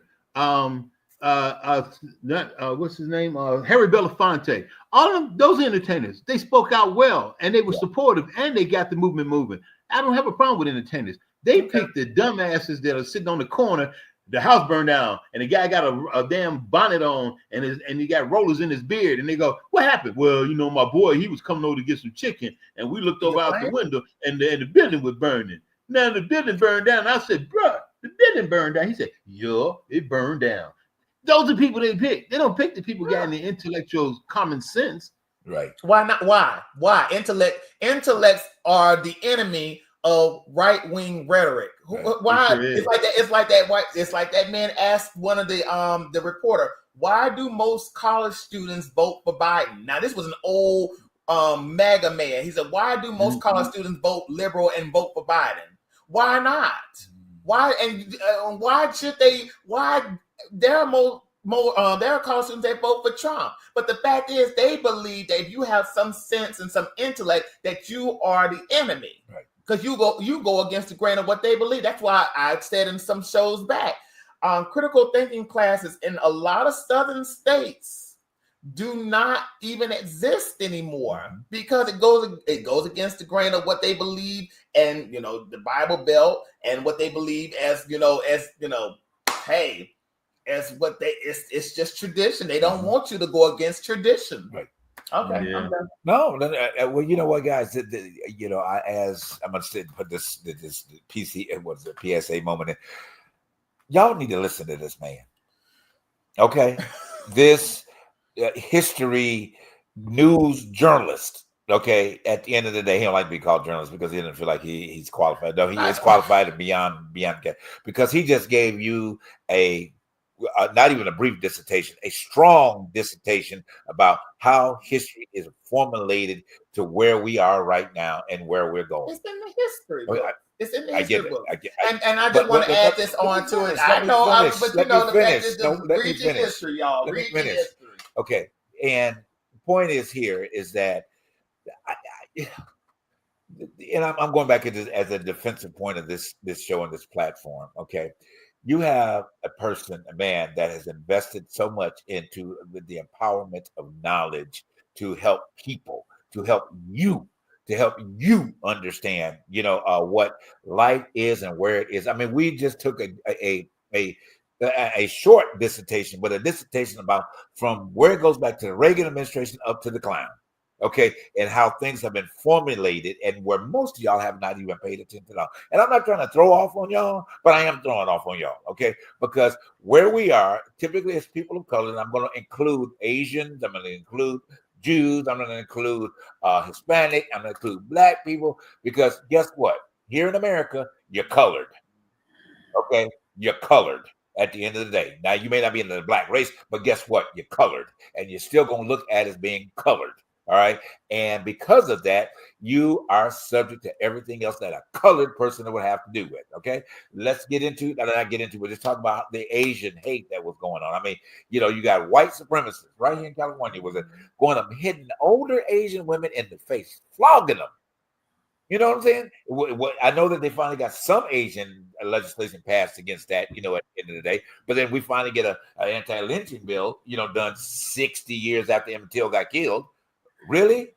what's his name? Harry Belafonte. All of those entertainers, they spoke out well and they were supportive and they got the movement moving. I don't have a problem with entertainers. They picked the dumbasses that are sitting on the corner. The house burned down, and the guy got a damn bonnet on, and he got rollers in his beard. And they go, "What happened?" Well, you know, my boy, he was coming over to get some chicken, and we looked over out the window, and the building was burning. Now the building burned down. I said, "Bruh, the building burned down." He said, "Yeah, it burned down." Those are people they pick. They don't pick the people got the intellectual common sense. Right? Why not? Why? Intellects are the enemy of right-wing rhetoric. Why? It's like that. It's like that man asked one of the reporter, "Why do most college students vote for Biden?" Now this was an old MAGA man. He said, "Why do most college students vote liberal and vote for Biden? Why not? Why and why should they? Why there are college students that vote for Trump, but the fact is they believe that if you have some sense and some intellect that you are the enemy." Right. Because you go against the grain of what they believe. That's why I said in some shows back, critical thinking classes in a lot of southern states do not even exist anymore because it goes against the grain of what they believe, and the Bible Belt and what they believe as hey, as what it's just tradition. They don't want you to go against tradition. Right. Okay. Yeah. No. Well, you know what, guys? You know, as I'm gonna put this PC, it was a PSA moment in. Y'all need to listen to this man. Okay, this history news journalist. Okay, at the end of the day, he don't like to be called journalist because he doesn't feel like he's qualified. No, he is qualified beyond because he just gave you a not even a brief dissertation, a strong dissertation about how history is formulated to where we are right now and where we're going. It's in the history book. It's in the I get history book. it. And I just want to add this on to it. I know, but you know, the fact is, just read the history, y'all. Read the history. Okay, and the point is here is that, and I'm going back as a defensive point of this show and this platform. Okay, you have a man that has invested so much into the empowerment of knowledge to help people, to help you understand, what life is and where it is. I mean, we just took a short dissertation, but a dissertation about from where it goes back to the Reagan administration up to the clown. Okay, and how things have been formulated, and where most of y'all have not even paid attention to. And I'm not trying to throw off on y'all, but I am throwing off on y'all, okay? Because where we are, typically as people of color, and I'm going to include Asians, I'm going to include Jews, I'm going to include Hispanic, I'm going to include Black people, because guess what? Here in America, you're colored, okay? You're colored at the end of the day. Now, you may not be in the Black race, but guess what? You're colored, and you're still going to look at as being colored. All right. And because of that, you are subject to everything else that a colored person would have to do with. Okay. Let's get into we'll just talk about the Asian hate that was going on. I mean, you got white supremacists right here in California going up hitting older Asian women in the face, flogging them. You know what I'm saying? I know that they finally got some Asian legislation passed against that, at the end of the day. But then we finally get an anti-lynching bill, done 60 years after Emmett Till got killed. Really?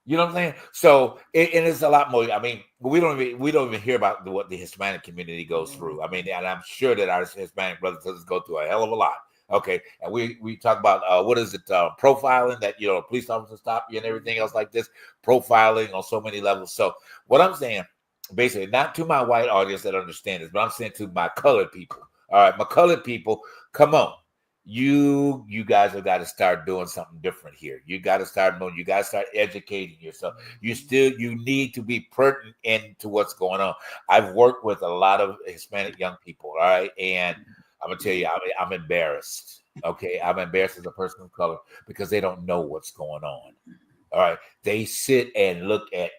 You know what I'm saying? So, and it's a lot more. I mean, we don't even hear about what the Hispanic community goes through. I mean, and I'm sure that our Hispanic brothers and sisters go through a hell of a lot. Okay, and we talk about what is it? Profiling, that a police officer stop you and everything else like this. Profiling on so many levels. So, what I'm saying, basically, not to my white audience that understand this, but I'm saying to my colored people. All right, my colored people, come on. You guys have got to start doing something different here. You got to start knowing. You got to start educating yourself. You need to be pertinent into what's going on. I've worked with a lot of Hispanic young people, all right, and I'm gonna tell you, I'm embarrassed. Okay, I'm embarrassed as a person of color because they don't know what's going on. All right, they sit and look at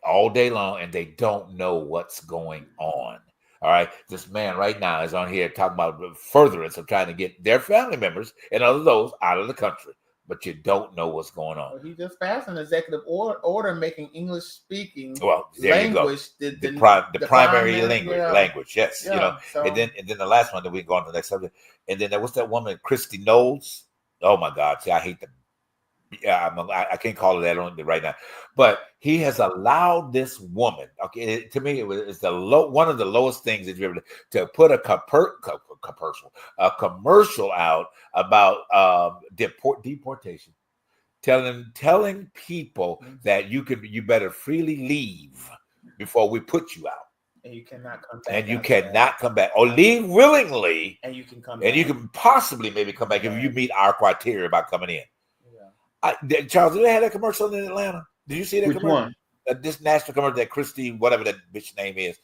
all day long, and they don't know what's going on. All right, this man right now is on here talking about furtherance of trying to get their family members and other those out of the country, but you don't know what's going on. Well, he just passed an executive order making English speaking language the primary language. Yes, so. and then the last one that we go on to the next subject, and then there was that woman Christy Knowles. Oh my God, see, I hate the. Yeah, I can't call it that on right now, but he has allowed this woman. Okay, to me, it's one of the lowest things that you ever to put a commercial out about deportation, telling people that you better freely leave before we put you out. And you cannot come back. And you cannot come back, or leave willingly. And you can come back. And you can possibly maybe come back if you meet our criteria about coming in. Charles, did they have that commercial in Atlanta? Did you see that commercial? One? This national commercial that Christy, whatever that bitch name is,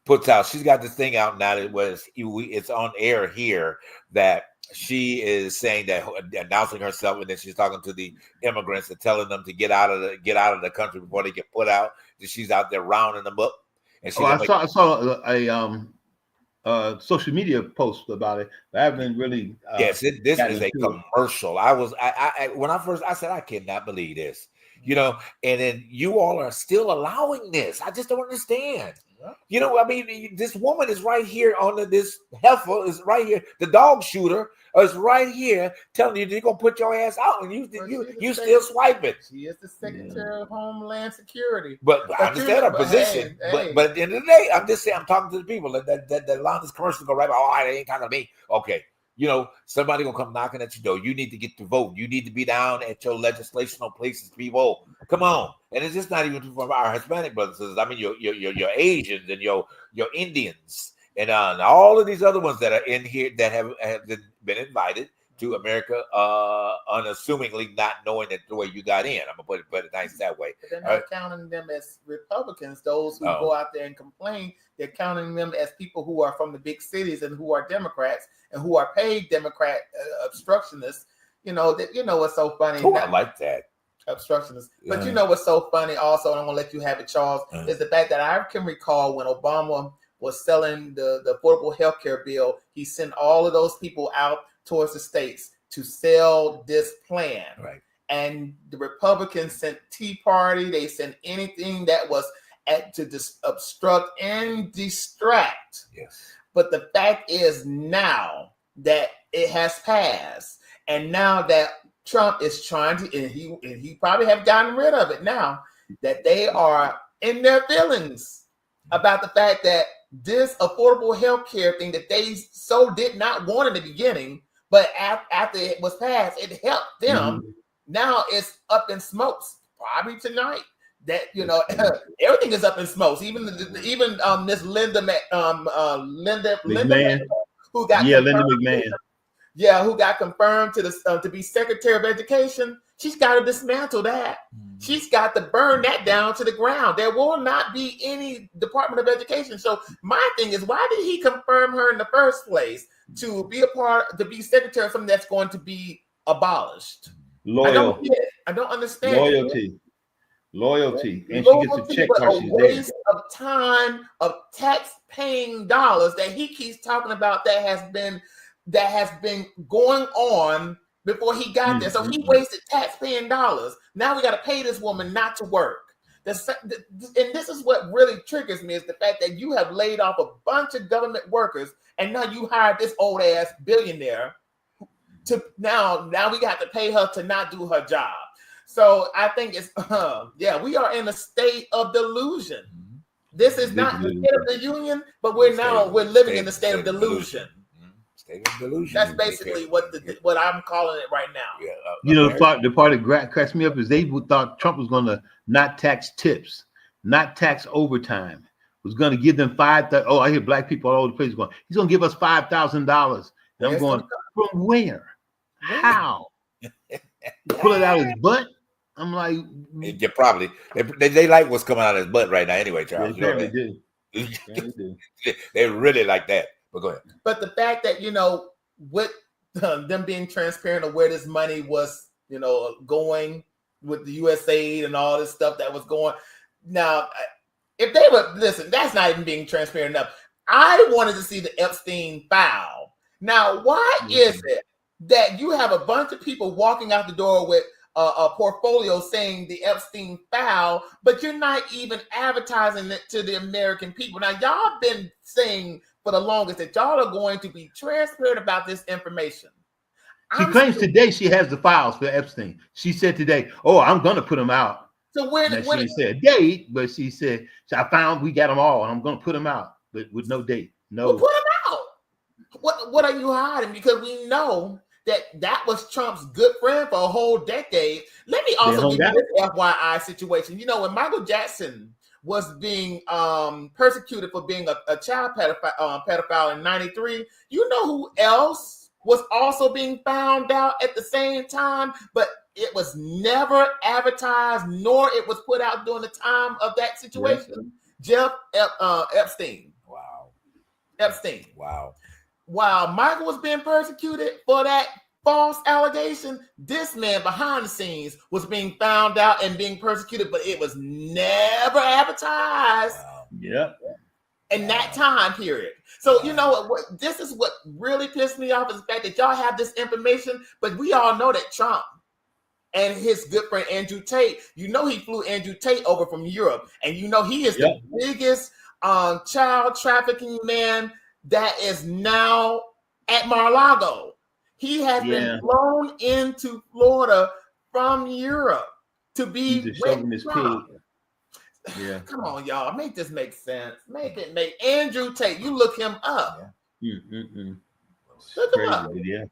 puts out. She's got this thing out now that it's on air here that she is saying that, announcing herself, and then she's talking to the immigrants and telling them to get out of the country before they get put out. That she's out there rounding them up. And I saw a social media post about it. I haven't really. Yes, this is a commercial. When I first said I cannot believe this, and then you all are still allowing this. I just don't understand. Yeah. I mean, this woman is right here this heifer is right here. The dog shooter is right here telling you they're gonna put your ass out, and you still swiping. She is the Secretary of Homeland Security. But I understand her position. But at the end of the day, I'm just saying, I'm talking to the people that allow this commercial to go right by. Oh, it ain't talking to me. Okay, somebody gonna come knocking at your door. You need to get to vote. You need to be down at your legislational places. People, come on. And it's just not even from our Hispanic brothers. I mean, your Asians and your Indians and all of these other ones that are in here that have been invited to America, unassumingly, not knowing that the way you got in. I'm gonna put it nice that way. But they're not counting them as Republicans. Those who go out there and complain, they're counting them as people who are from the big cities and who are Democrats and who are paid Democrat obstructionists. What's so funny? I like that. Obstructionists. But you know what's so funny also, and I'm gonna let you have it, Charles, is the fact that I can recall when Obama was selling the affordable health care bill, he sent all of those people out towards the states to sell this plan. Right. And the Republicans sent Tea Party, they sent anything that was to obstruct and distract. Yes. But the fact is now that it has passed, and now that Trump is trying to, and he probably have gotten rid of it now, that they are in their feelings about the fact that this affordable health care thing that they so did not want in the beginning, but after it was passed, it helped them. Mm-hmm. Now it's up in smokes, probably tonight. That everything is up in smokes. Even this Linda McMahon, who got Linda McMahon, who got confirmed to be Secretary of Education. She's got to dismantle that. Mm-hmm. She's got to burn that down to the ground. There will not be any Department of Education. So my thing is, why did he confirm her in the first place to be to be Secretary of something that's going to be abolished? Loyal. I don't understand. Loyalty. And she gets a check while she's there. A waste of time, of tax-paying dollars that he keeps talking about that has been going on before he got there. So he wasted tax-paying dollars. Now we got to pay this woman not to work. And this is what really triggers me, is the fact that you have laid off a bunch of government workers, and now you hired this old ass billionaire to now we got to pay her to not do her job. So I think it's we are in a state of delusion. This is not the state of the union, but we're living in the state of delusion. State of delusion. That's basically what I'm calling it right now. Yeah, the part that cracks me up is they thought Trump was going to not tax tips, not tax overtime, was going to give them $5,000. Oh, I hear black people all over the place going, he's going to give us $5,000. And I'm going, from where? How? Pull it out of his butt? I'm like, yeah, probably. They like what's coming out of his butt right now anyway, Charles. They do. They really like that. But go ahead. But the fact that, with them being transparent of where this money was, going with the USAID and all this stuff that was going. Now, if they were, listen, that's not even being transparent enough. I wanted to see the Epstein file. Now, why is it that you have a bunch of people walking out the door with a portfolio saying the Epstein file, but you're not even advertising it to the American people? Now, y'all been saying for the longest that y'all are going to be transparent about this information. She claims today she has the files for Epstein. She said today, I'm going to put them out. So she said a date, but she said, we got them all, and I'm going to put them out, but with no date. No. Well, put them out. What are you hiding? Because we know that was Trump's good friend for a whole decade. Let me also give you this FYI situation. When Michael Jackson was being persecuted for being a child pedophile in 93, you know who else was also being found out at the same time, but it was never advertised, nor it was put out during the time of that situation? Jeff Epstein. Wow. Epstein. Wow. While Michael was being persecuted for that false allegation, this man behind the scenes was being found out and being persecuted, but it was never advertised. Wow. Yeah. In that time period. So you know what? This is what really pissed me off, is the fact that y'all have this information, but we all know that Trump and his good friend Andrew Tate, he flew Andrew Tate over from Europe, and he is the biggest child trafficking man that is now at Mar-a-Lago. He has been flown into Florida from Europe to be with Trump. Yeah. Come on, y'all. Make this make sense. Make Andrew Tate. You look him up. Look him up. Yeah.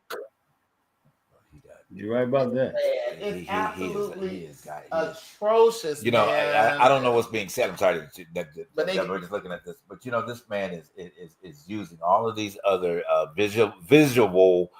You're right about that. It's absolutely atrocious. You know, man. I don't know what's being said. I'm sorry but we're just looking at this. But you know, this man is using all of these other visual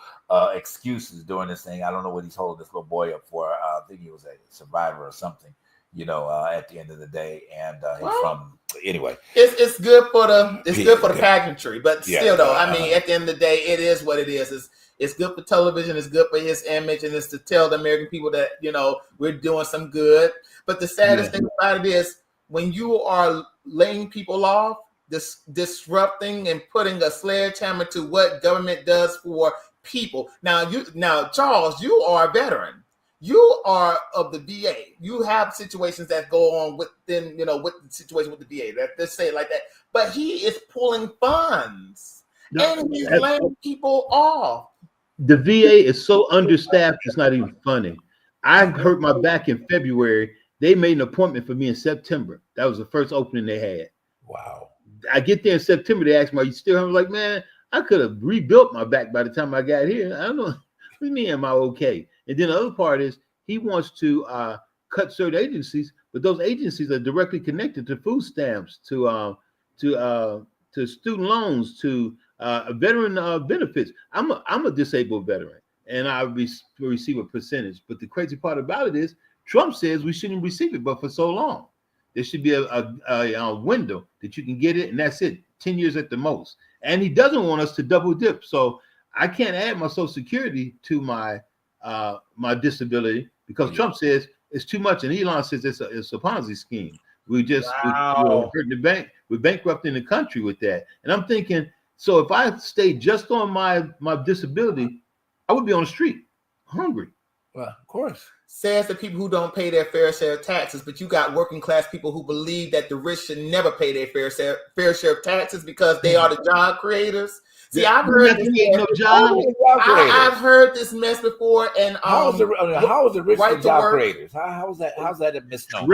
excuses during this thing. I don't know what he's holding this little boy up for. I think he was a survivor or something. You know, at the end of the day, and he's from anyway. It's good for the good for the pageantry, but still though, I mean, at the end of the day, it is what it is. It's good for television. It's good for his image, and it's to tell the American people that, you know, we're doing some good. But the saddest thing about it is when you are laying people off, disrupting and putting a sledgehammer to what government does for people. Now, Charles, you are a veteran. You are of the VA. You have situations that go on within, you know, with the situation with the VA. Let's say it like that. But he is pulling funds and he's laying people off. The VA is so understaffed, it's not even funny. I hurt my back in February. They made an appointment for me in September. That was the first opening they had. Wow. I get there in September. They asked me, "Are you still?" I'm like, "Man, I could have rebuilt my back by the time I got here. I don't know. What do you mean, am I okay?" And then the other part is he wants to cut certain agencies, but those agencies are directly connected to food stamps, to student loans, to veteran benefits. I'm a disabled veteran, and I receive a percentage. But the crazy part about it is Trump says we shouldn't receive it, but for so long. There should be a window that you can get it, and that's it, 10 years at the most. And he doesn't want us to double dip. So I can't add my Social Security to my my disability because Trump says it's too much, and Elon says it's a Ponzi scheme. We're hurting the bank. We're bankrupting the country with that. And I'm thinking, so if I stay just on my disability, I would be on the street, hungry. Well, of course. Says the people who don't pay their fair share of taxes, but you got working class people who believe that the rich should never pay their fair share of taxes because they are the job creaters. See, I've heard I've heard this mess before, and how is the rich the job creators? How's that a misnomer?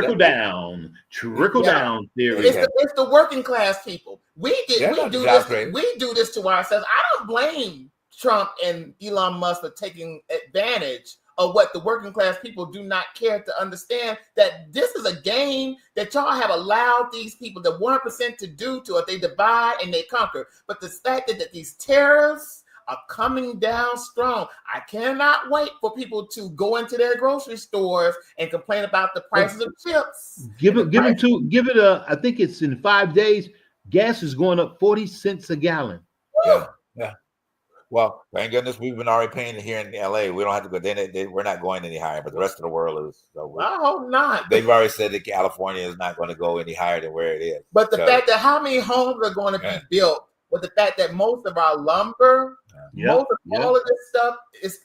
Trickle down theory. It's the working class people. We do this to ourselves. I don't blame Trump and Elon Musk for taking advantage of what the working class people do not care to understand, that this is a game that y'all have allowed these people, the 1% to do to it. They divide and they conquer. But the fact that these terrorists are coming down strong, I cannot wait for people to go into their grocery stores and complain about the prices of chips. I think it's in 5 days, gas is going up 40 cents a gallon. Yeah. Well, thank goodness we've been already paying it here in LA. We don't have to go. We're not going any higher, but the rest of the world is. So I hope not. They've already said that California is not going to go any higher than where it is. But the fact that how many homes are going to be built, with the fact that most of our lumber, all of this stuff is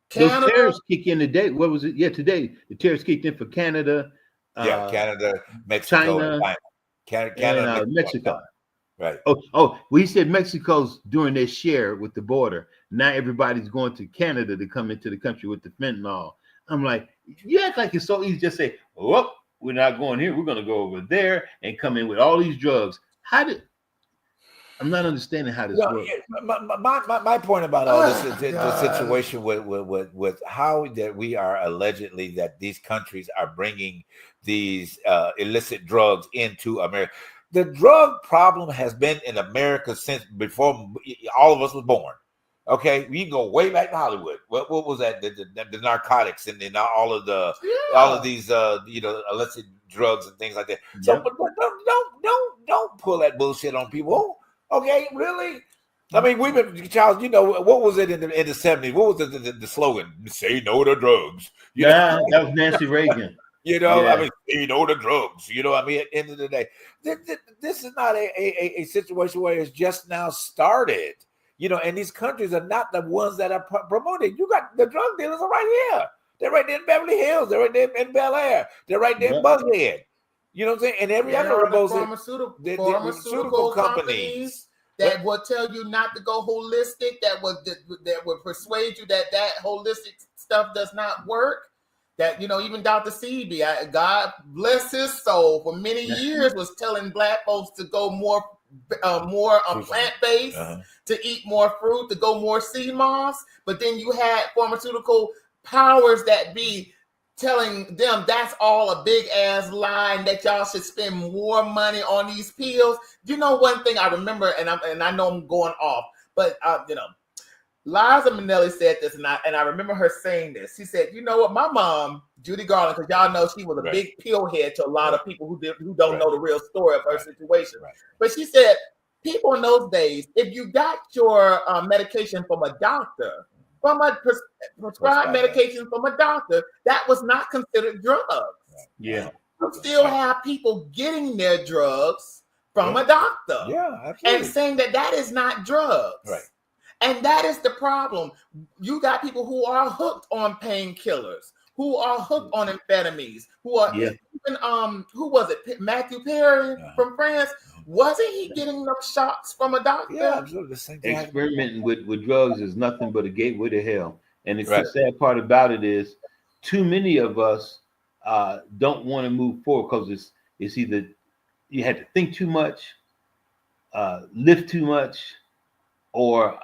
Canada. Those tariffs kick in today. What was it? Yeah, today the tariffs kicked in for Canada. Canada, Mexico, China, and Mexico. Right. We said Mexico's doing their share with the border. Now everybody's going to Canada to come into the country with the fentanyl. I'm like, you act like it's so easy to just say, "Oh, we're not going here. We're going to go over there and come in with all these drugs." I'm not understanding how this works. My point about all this is the situation with how that we are allegedly that these countries are bringing these illicit drugs into America. The drug problem has been in America since before all of us was born. Okay, we can go way back to Hollywood. What was that? The narcotics and then all of these illicit drugs and things like that. So, but don't pull that bullshit on people. Okay, really? I mean, we've been, Charles. You know what was it in the 70s? What was the slogan? Say no to drugs. That was Nancy Reagan. I mean, say no to drugs. I mean, at the end of the day, this is not a situation where it's just now started. And these countries are not the ones that are promoting. You got the drug dealers are right here. They're right there in Beverly Hills. They're right there in Bel Air. They're right there in Buckhead. You know what I'm saying? And every other pharmaceutical companies that will tell you not to go holistic, that would persuade you that holistic stuff does not work. That, even Dr. Sebi, God bless his soul, for many years was telling Black folks to go more more plant-based, to eat more fruit, to go more sea moss. But then you had pharmaceutical powers that be telling them that's all a big ass lie and that y'all should spend more money on these pills. You know, one thing I remember, and I know I'm going off, but Liza Minnelli said this, and I remember her saying this. She said, "You know what, my mom, Judy Garland, because y'all know she was a big pill head to a lot of people who don't know the real story of her situation." But she said, people in those days, if you got your medication from a doctor, from a prescribed medication from a doctor, that was not considered drugs. Yeah, you still have people getting their drugs from a doctor, and saying that is not drugs. Right. And that is the problem. You got people who are hooked on painkillers, who are hooked on amphetamines, who are even who was it? Matthew Perry from France. Wasn't he getting them shots from a doctor? Yeah, absolutely. The same thing. Experimenting with drugs is nothing but a gateway to hell. And the sad part about it is, too many of us don't want to move forward because it's either you had to think too much, lift too much, or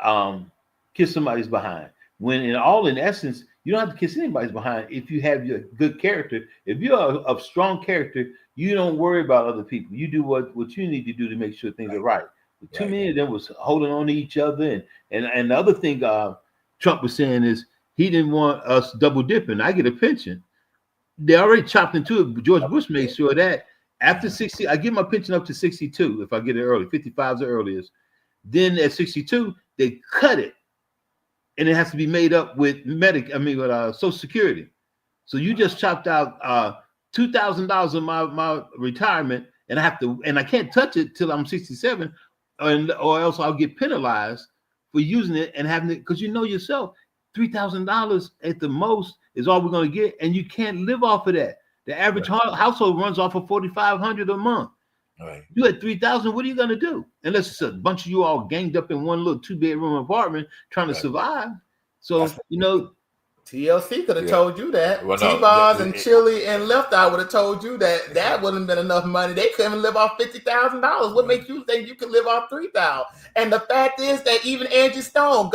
kiss somebody's behind. When in essence, you don't have to kiss anybody's behind if you have your good character. If you're a strong character, you don't worry about other people. You do what you need to do to make sure things are right. But too many of them was holding on to each other. And the other thing Trump was saying is he didn't want us double dipping. I get a pension. They already chopped into it. George Bush made sure that after 60, I give my pension up to 62 if I get it early. 55 is the earliest. Then at 62, they cut it, and it has to be made up with Social Security. So you just chopped out $2,000 of my retirement, and I can't touch it till I'm 67, or else I'll get penalized for using it and having it, because you know yourself, $3,000 at the most is all we're going to get, and you can't live off of that. The average household runs off of $4,500 a month. Right. You at 3,000, what are you gonna do? Unless it's a bunch of you all ganged up in one little 2-bedroom apartment trying to survive. So TLC could have told you that. T-Boz and Chili and Left Eye would have told you that wouldn't have been enough money. They couldn't live off $50,000. What makes you think you could live off $3,000? And the fact is that even Angie Stone,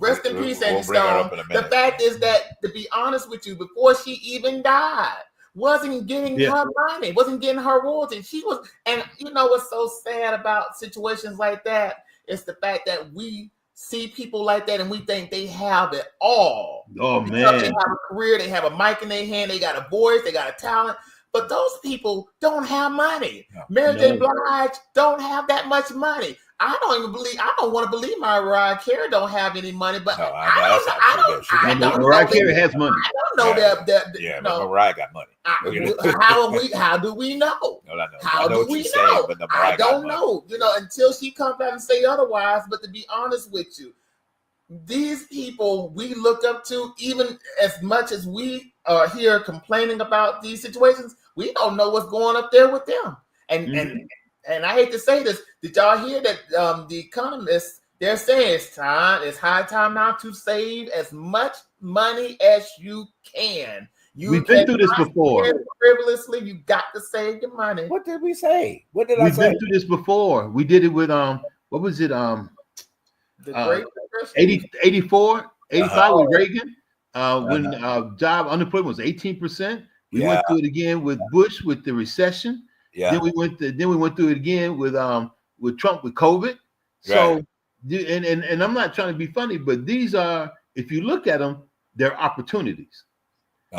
rest in peace, Angie Stone. The fact is that, to be honest with you, before she even died, wasn't getting her money, wasn't getting her royalty. She was, and you know what's so sad about situations like that? It's the fact that we see people like that and we think they have it all. Oh because man, they have a career, they have a mic in their hand, they got a voice, they got a talent. But those people don't have money. Mary J. Blige don't have that much money. I don't want to believe Mariah Carey don't have any money, but Mariah Carey has money. I don't know that. But Mariah got money. How do we know? How do we know? I don't know. Until she comes out and say otherwise. But to be honest with you, these people we look up to, even as much as we are here complaining about these situations, we don't know what's going up there with them. And I hate to say this, did y'all hear that the economists, they're saying it's high time now to save as much money as you can. We've been through this before. Frivolously, you got to save your money. What did we say? What did I say? We've been through this before. We did it with what was it? The Great Depression? 84, 85 with Reagan. When job unemployment was 18%. We went through it again with Bush with the recession. Yeah. Then we went through it again with Trump with COVID. So and I'm not trying to be funny, but these are, if you look at them, they're opportunities.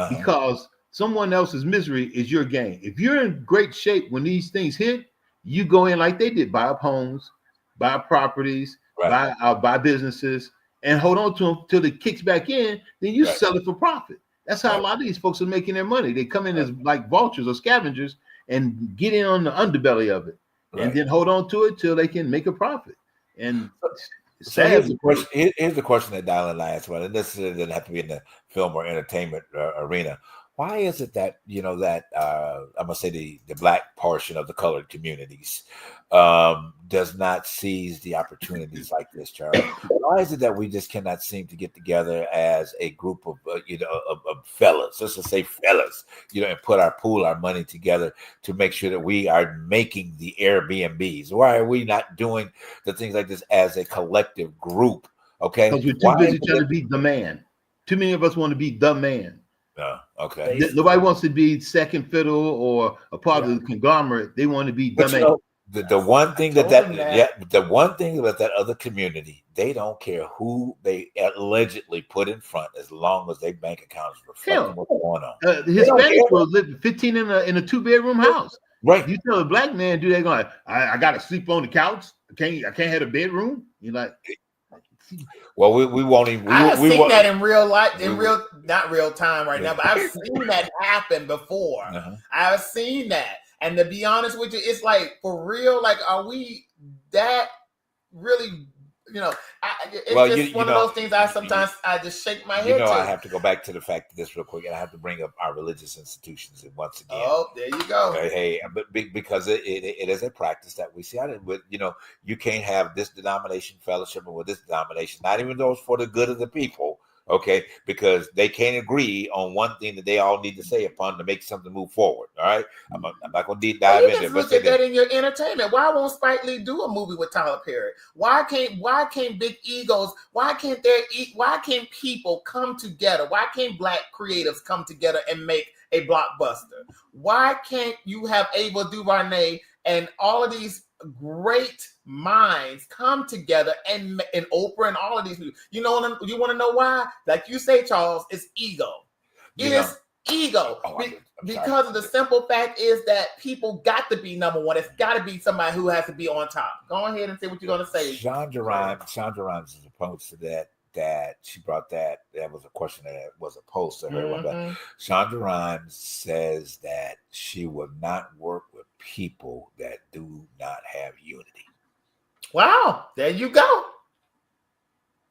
Because someone else's misery is your gain. If you're in great shape when these things hit, you go in like they did, buy up homes, buy up properties, buy businesses, and hold on to them till it kicks back in. Then you sell it for profit. That's how a lot of these folks are making their money. They come in as like vultures or scavengers and get in on the underbelly of it, and then hold on to it till they can make a profit. And so here's the question that Dylan asked. Well, this doesn't have to be in the film or entertainment arena. why is it that, that I'm gonna say the black portion of the colored communities does not seize the opportunities like this, Charles? Why is it that we just cannot seem to get together as a group of of fellas, let's just say fellas, and put our money together to make sure that we are making the Airbnbs? Why are we not doing the things like this as a collective group? Okay, because we're too busy trying to be the man. Too many of us want to be the man. Okay. Nobody wants to be second fiddle or a part of the conglomerate. They want to be the man. The one thing the one thing about that other community, they don't care who they allegedly put in front as long as their bank account is reflecting what's going on. The Hispanics will live 15 in a 2-bedroom house. Right. You tell a black man, do they going? I got to sleep on the couch. I can't have a bedroom. You're like. Well, we won't even. I've seen that in real life, not real time right now, but I've seen that happen before. I've seen that, and to be honest with you, it's like for real. Like, are we that really? It's one of those things. I just shake my head. I have to go back to the fact of this real quick, and I have to bring up our religious institutions once again. Oh, there you go. Okay, hey, but because it is a practice that we see. You can't have this denomination fellowshipping with this denomination, not even those for the good of the people. Okay, because they can't agree on one thing that they all need to say upon to make something move forward. All right, I'm not going to deep dive into it. You just look at that in your entertainment. Why won't Spike Lee do a movie with Tyler Perry? Why can't big egos? Why can't people come together? Why can't black creatives come together and make a blockbuster? Why can't you have Ava DuVernay and all of these great minds come together and Oprah and all of these people? You want to know why? Like you say, Charles, it's ego. It is ego. Because of the simple fact is that people got to be number one. It's got to be somebody who has to be on top. Go ahead and say what you're going to say. Shonda Rhimes is opposed to that she brought that was a question that was opposed to her. Shonda Rhimes says that she will not work with people that do not have unity. Wow, there you go.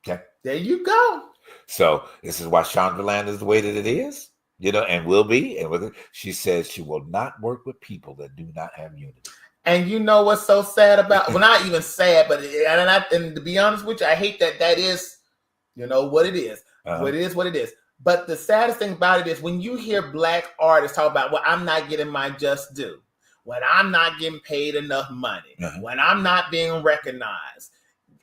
Okay. There you go. So this is why Shondaland is the way that it is, and will be. And she says she will not work with people that do not have unity. And you know what's so sad about? Well, not even sad, but and to be honest with you, I hate that is. What it is. What it is, what it is. But the saddest thing about it is when you hear black artists talk about, well, I'm not getting my just due, when I'm not getting paid enough money, when I'm not being recognized,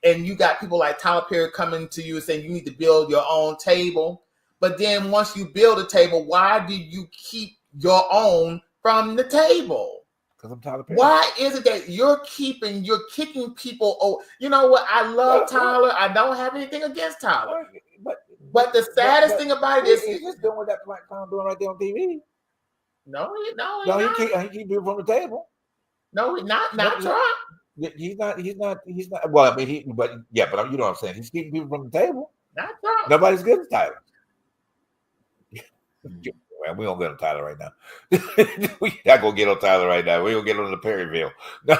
and you got people like Tyler Perry coming to you and saying you need to build your own table. But then once you build a table, why do you keep your own from the table? Because I'm Tyler Perry. Why is it that you're kicking people? Oh, you know what? I love Tyler. I don't have anything against Tyler. But the saddest thing about it is he's just doing what that black clown doing right there on TV. No, he keep people from the table. No, not Trump. He's not. Well, I mean, but you know what I'm saying. He's keeping people from the table. Not Trump. Nobody's good as Tyler. Well, we don't get on Tyler right now. We not gonna get on Tyler right now. We gonna get on the Perryville. No,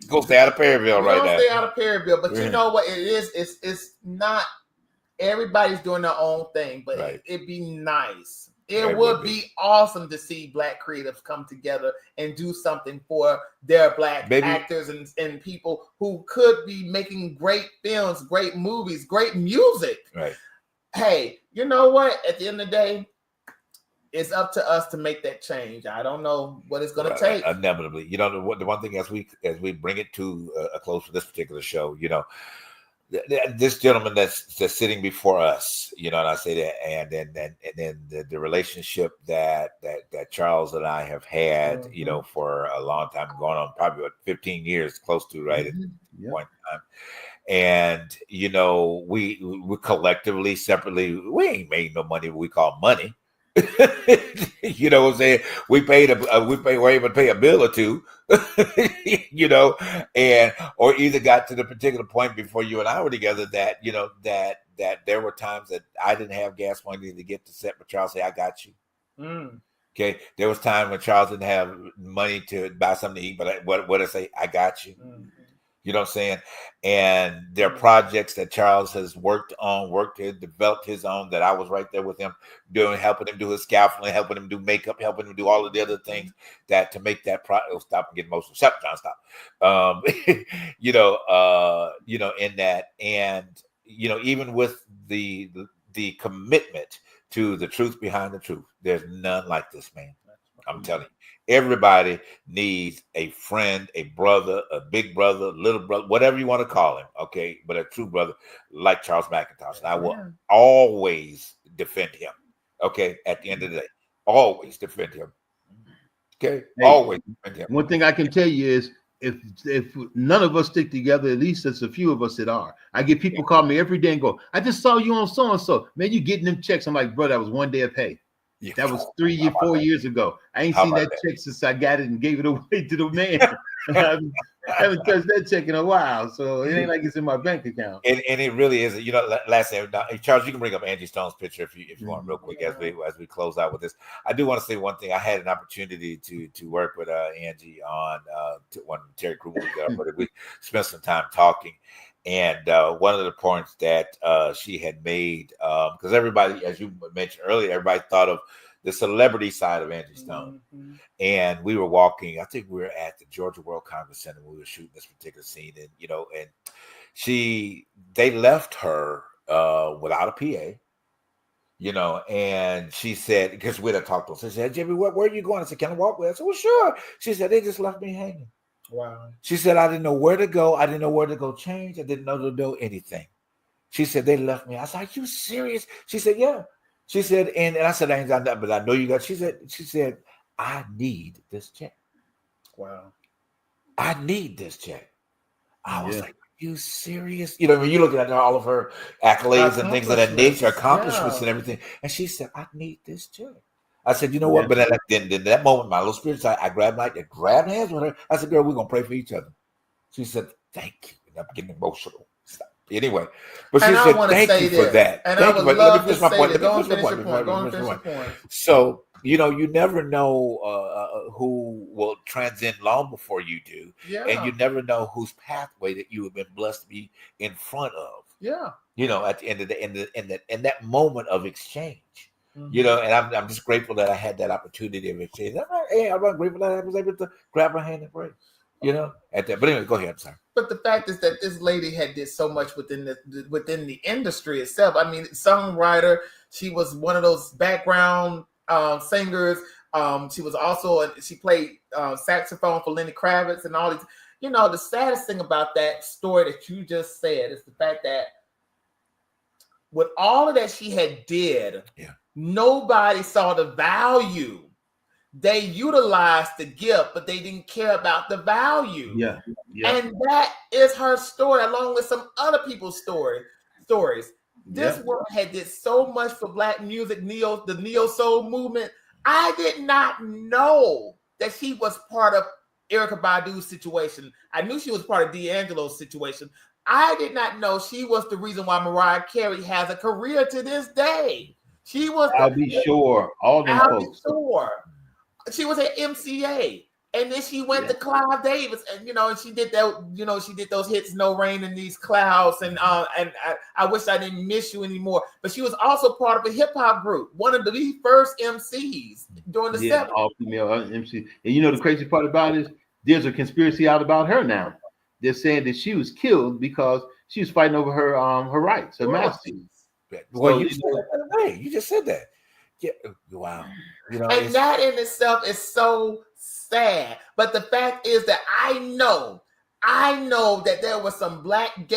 go stay out of Perryville right now. Stay out of Perryville, but you know what? It is. It's not. Everybody's doing their own thing, but it'd be nice. It would be awesome to see black creatives come together and do something for their black actors and people who could be making great films, great movies, great music. Right. Hey, you know what? At the end of the day, it's up to us to make that change. I don't know what it's going to take. Inevitably, the one thing as we bring it to a close for this particular show, this gentleman that's sitting before us, and I say that, and then the relationship that Charles and I have had, for a long time, going on probably 15 years, close to at one time. And we collectively, separately, we ain't made no money. What we call money. You know what I'm saying? We were able to pay a bill or two, and or either got to the particular point before you and I were together that that there were times that I didn't have gas money to get to set, but Charles say, I got you. Okay, there was time when Charles didn't have money to buy something to eat, but what I say, I got you. You know what I'm saying? And there are projects that Charles has worked and developed his own, that I was right there with him doing, helping him do his scaffolding, helping him do makeup, helping him do all of the other things that to make that project. Stop and get emotional. Shut John, stop. In that, and even with the commitment to the truth behind the truth, there's none like this man. I'm telling you. Everybody needs a friend, a brother, a big brother, little brother, whatever you want to call him, okay? But a true brother like Charles McIntosh. And I will always defend him, okay? At the end of the day, always defend him, okay? Hey, always defend him. One thing I can tell you is if none of us stick together, at least there's a few of us that are. I get people call me every day and go, I just saw you on so-and-so. Man, you getting them checks. I'm like, bro, that was one day of pay. Yeah. That was 4 years ago. I ain't seen that check since I got it and gave it away to the man. I haven't touched that check in a while, so it ain't like it's in my bank account. And it really is. Last thing, Charles, you can bring up Angie Stone's picture if you want, real quick, as we close out with this. I do want to say one thing. I had an opportunity to work with Angie on one Terry Crew movie, but we spent some time talking. And one of the points that she had made, because everybody, as you mentioned earlier, everybody thought of the celebrity side of Angie Stone. Mm-hmm. And we were walking, I think we were at the Georgia World Congress Center when we were shooting this particular scene. And, and they left her without a PA, and she said, because we had talked to her, she said, Jimmy, where are you going? I said, can I walk with her? I said, well, sure. She said, they just left me hanging. Wow. She said, I didn't know where to go. I didn't know where to go change. I didn't know to do anything. She said, they left me. I was like, are you serious? She said, yeah. She said, and I said, I ain't got that, but I know you got. She said, I need this check. Wow. I need this check. I was like, are you serious? When you look at all of her accolades and things of that nature, accomplishments and everything. And she said, I need this check. I said, you know what? But then that moment, my little spirit side, I grabbed hands with her. I said, girl, we're going to pray for each other. She said, thank you. And I'm getting emotional. Stop. Anyway, but she said, thank you for that. And I would love to say that. Go and finish your point. So, you never know who will transcend long before you do. Yeah. And you never know whose pathway that you have been blessed to be in front of. Yeah. At the end of in that moment of exchange. Mm-hmm. And I'm just grateful that I had that opportunity of exchange. I'm grateful that I was able to grab her hand and pray. At that. But anyway, go ahead. I'm sorry. But the fact is that this lady did so much within the industry itself. I mean, songwriter. She was one of those background singers. She was also she played saxophone for Lenny Kravitz and all these. The saddest thing about that story that you just said is the fact that with all of that she had did, nobody saw the value. They utilized the gift, but they didn't care about the value. Yeah. And that is her story, along with some other people's stories. This woman had did so much for Black music, the neo soul movement. I did not know that she was part of Erykah Badu's situation. I knew she was part of D'Angelo's situation. I did not know she was the reason why Mariah Carey has a career to this day. She was. I'll be sure. All them folks. She was at MCA, and then she went to Clive Davis, and and she did that. She did those hits, "No Rain in These Clouds," and I wish I didn't miss you anymore. But she was also part of a hip hop group, one of the first MCs during the 70s. All female MC. And the crazy part about it is there's a conspiracy out about her now. They're saying that she was killed because she was fighting over her rights, her masterpiece. Well, you just said that. Yeah. Wow. And that in itself is so sad. But the fact is that I know that there were some black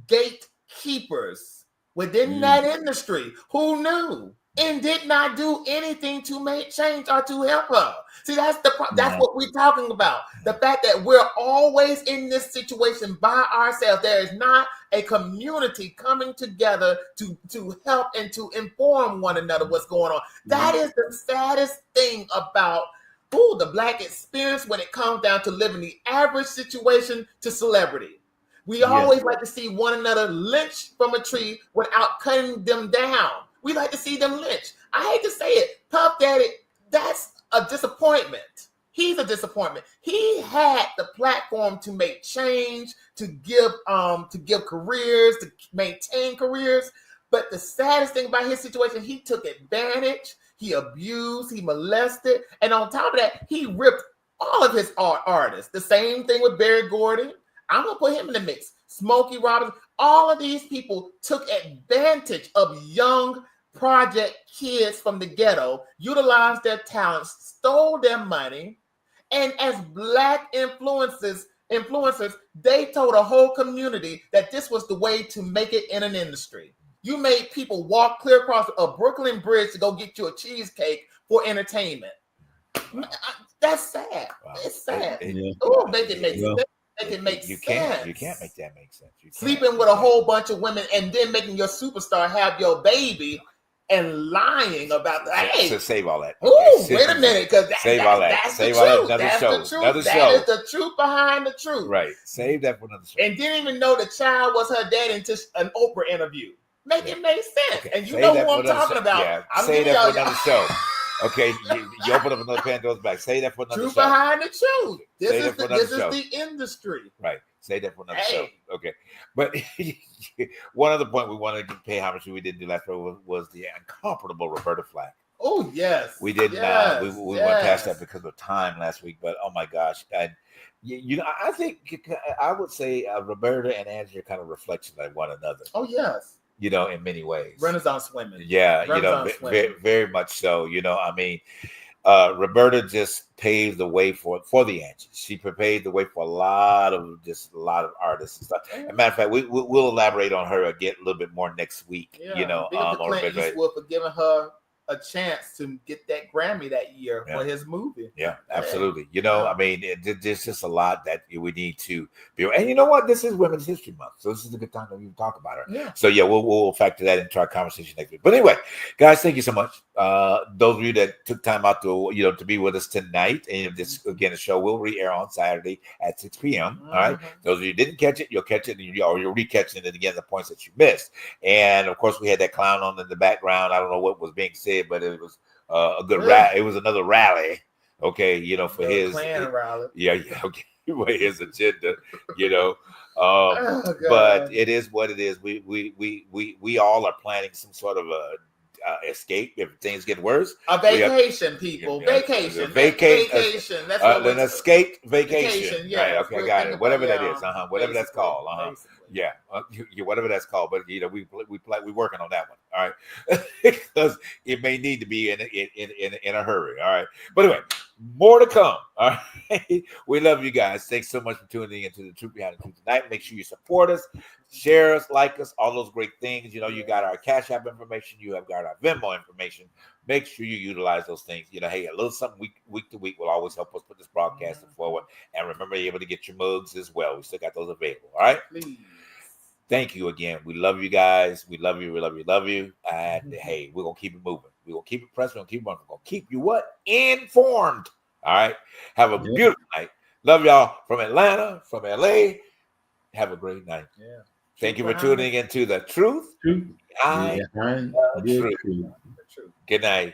gatekeepers within that industry who knew and did not do anything to make change or to help her. See, that's what we're talking about. The fact that we're always in this situation by ourselves. There is not a community coming together to help and to inform one another what's going on. That is the saddest thing about the Black experience when it comes down to living the average situation to celebrity. We always like to see one another lynched from a tree without cutting them down. We like to see them lynched. I hate to say it, Puff Daddy, that's a disappointment. He's a disappointment. He had the platform to make change, to give careers, to maintain careers. But the saddest thing about his situation, he took advantage, he abused, he molested, and on top of that, he ripped all of his artists. The same thing with Barry Gordy. I'm gonna put him in the mix. Smokey Robinson. All of these people took advantage of young project kids from the ghetto, utilized their talents, stole their money, and as Black influencers, they told a whole community that this was the way to make it in an industry. You made people walk clear across a Brooklyn Bridge to go get you a cheesecake for entertainment. That's sad. Wow. It's sad. Oh, make it make sense. Make it make sense. You can't make that make sense. Sleeping with a whole bunch of women and then making your superstar have your baby and lying about that. Hey, so save all that. Oh, wait a minute, because save all that. That's save the all truth. that. That's the truth. That is the truth behind the truth. Right. Save that for another show. And didn't even know the child was her dad until an Oprah interview. Make it make sense. Okay. And you know who I'm talking about. Yeah. Say that for another show. Okay, you open up another Pandora's box. Say that for another truth show. behind the truth. This is the industry. Right. Say that for another show. Okay. But one other point we wanted to pay homage to we didn't do last week was the incomparable Roberta Flack. Oh, yes. We didn't. We went past that because of time last week. But oh my gosh, I think I would say Roberta and Angie are kind of reflections of one another. Oh yes. In many ways. Renaissance women. Yeah, very much so. I mean, Roberta just paved the way for the Angies. She paved the way for a lot of artists and stuff. As a matter of fact, we'll elaborate on her again a little bit more next week. Yeah, Clint Eastwood for giving her a chance to get that Grammy that year for his movie. Yeah, absolutely. I mean, there's just a lot that we need to be. And you know what? This is Women's History Month, so this is a good time to even talk about her. Yeah. So we'll factor that into our conversation next week. But anyway, guys, thank you so much. Those of you that took time out to be with us tonight, and this again, the show will re-air on Saturday at 6 p.m. All right. Those of you who didn't catch it, you'll catch it, and you'll re-catching it again. The points that you missed, and of course, we had that clown on in the background. I don't know what was being said, but it was a good rally. It was another rally. Okay, for his rally. Yeah. Okay, his agenda. But it is what it is. We all are planning some sort of a escape if things get worse. A vacation, people. Vacation. Vacation. That's an escape vacation. Yeah. Right. Okay, I got it. Whatever that is. Whatever that's called. Yeah. Whatever that's called. But we're working on that one. All right. Because it may need to be in a hurry. All right. But anyway, more to come. All right. We love you guys. Thanks so much for tuning into the Truth Behind the Truth tonight. Make sure you support us, share us, like us, all those great things. You got our Cash App information. You have got our Venmo information. Make sure you utilize those things. Hey, a little something week to week will always help us put this broadcasting forward. And remember, you're able to get your mugs as well. We still got those available. All right. Please. Thank you again. We love you guys. We love you. We love you. Love you. And hey, we're going to keep it moving. We're going to keep it pressing. We're going to keep it moving. We're going to keep you what? Informed. All right. Have a beautiful night. Love y'all from Atlanta, from LA. Have a great night. Yeah. Thank you for tuning into the Truth Behind the Truth. Good night.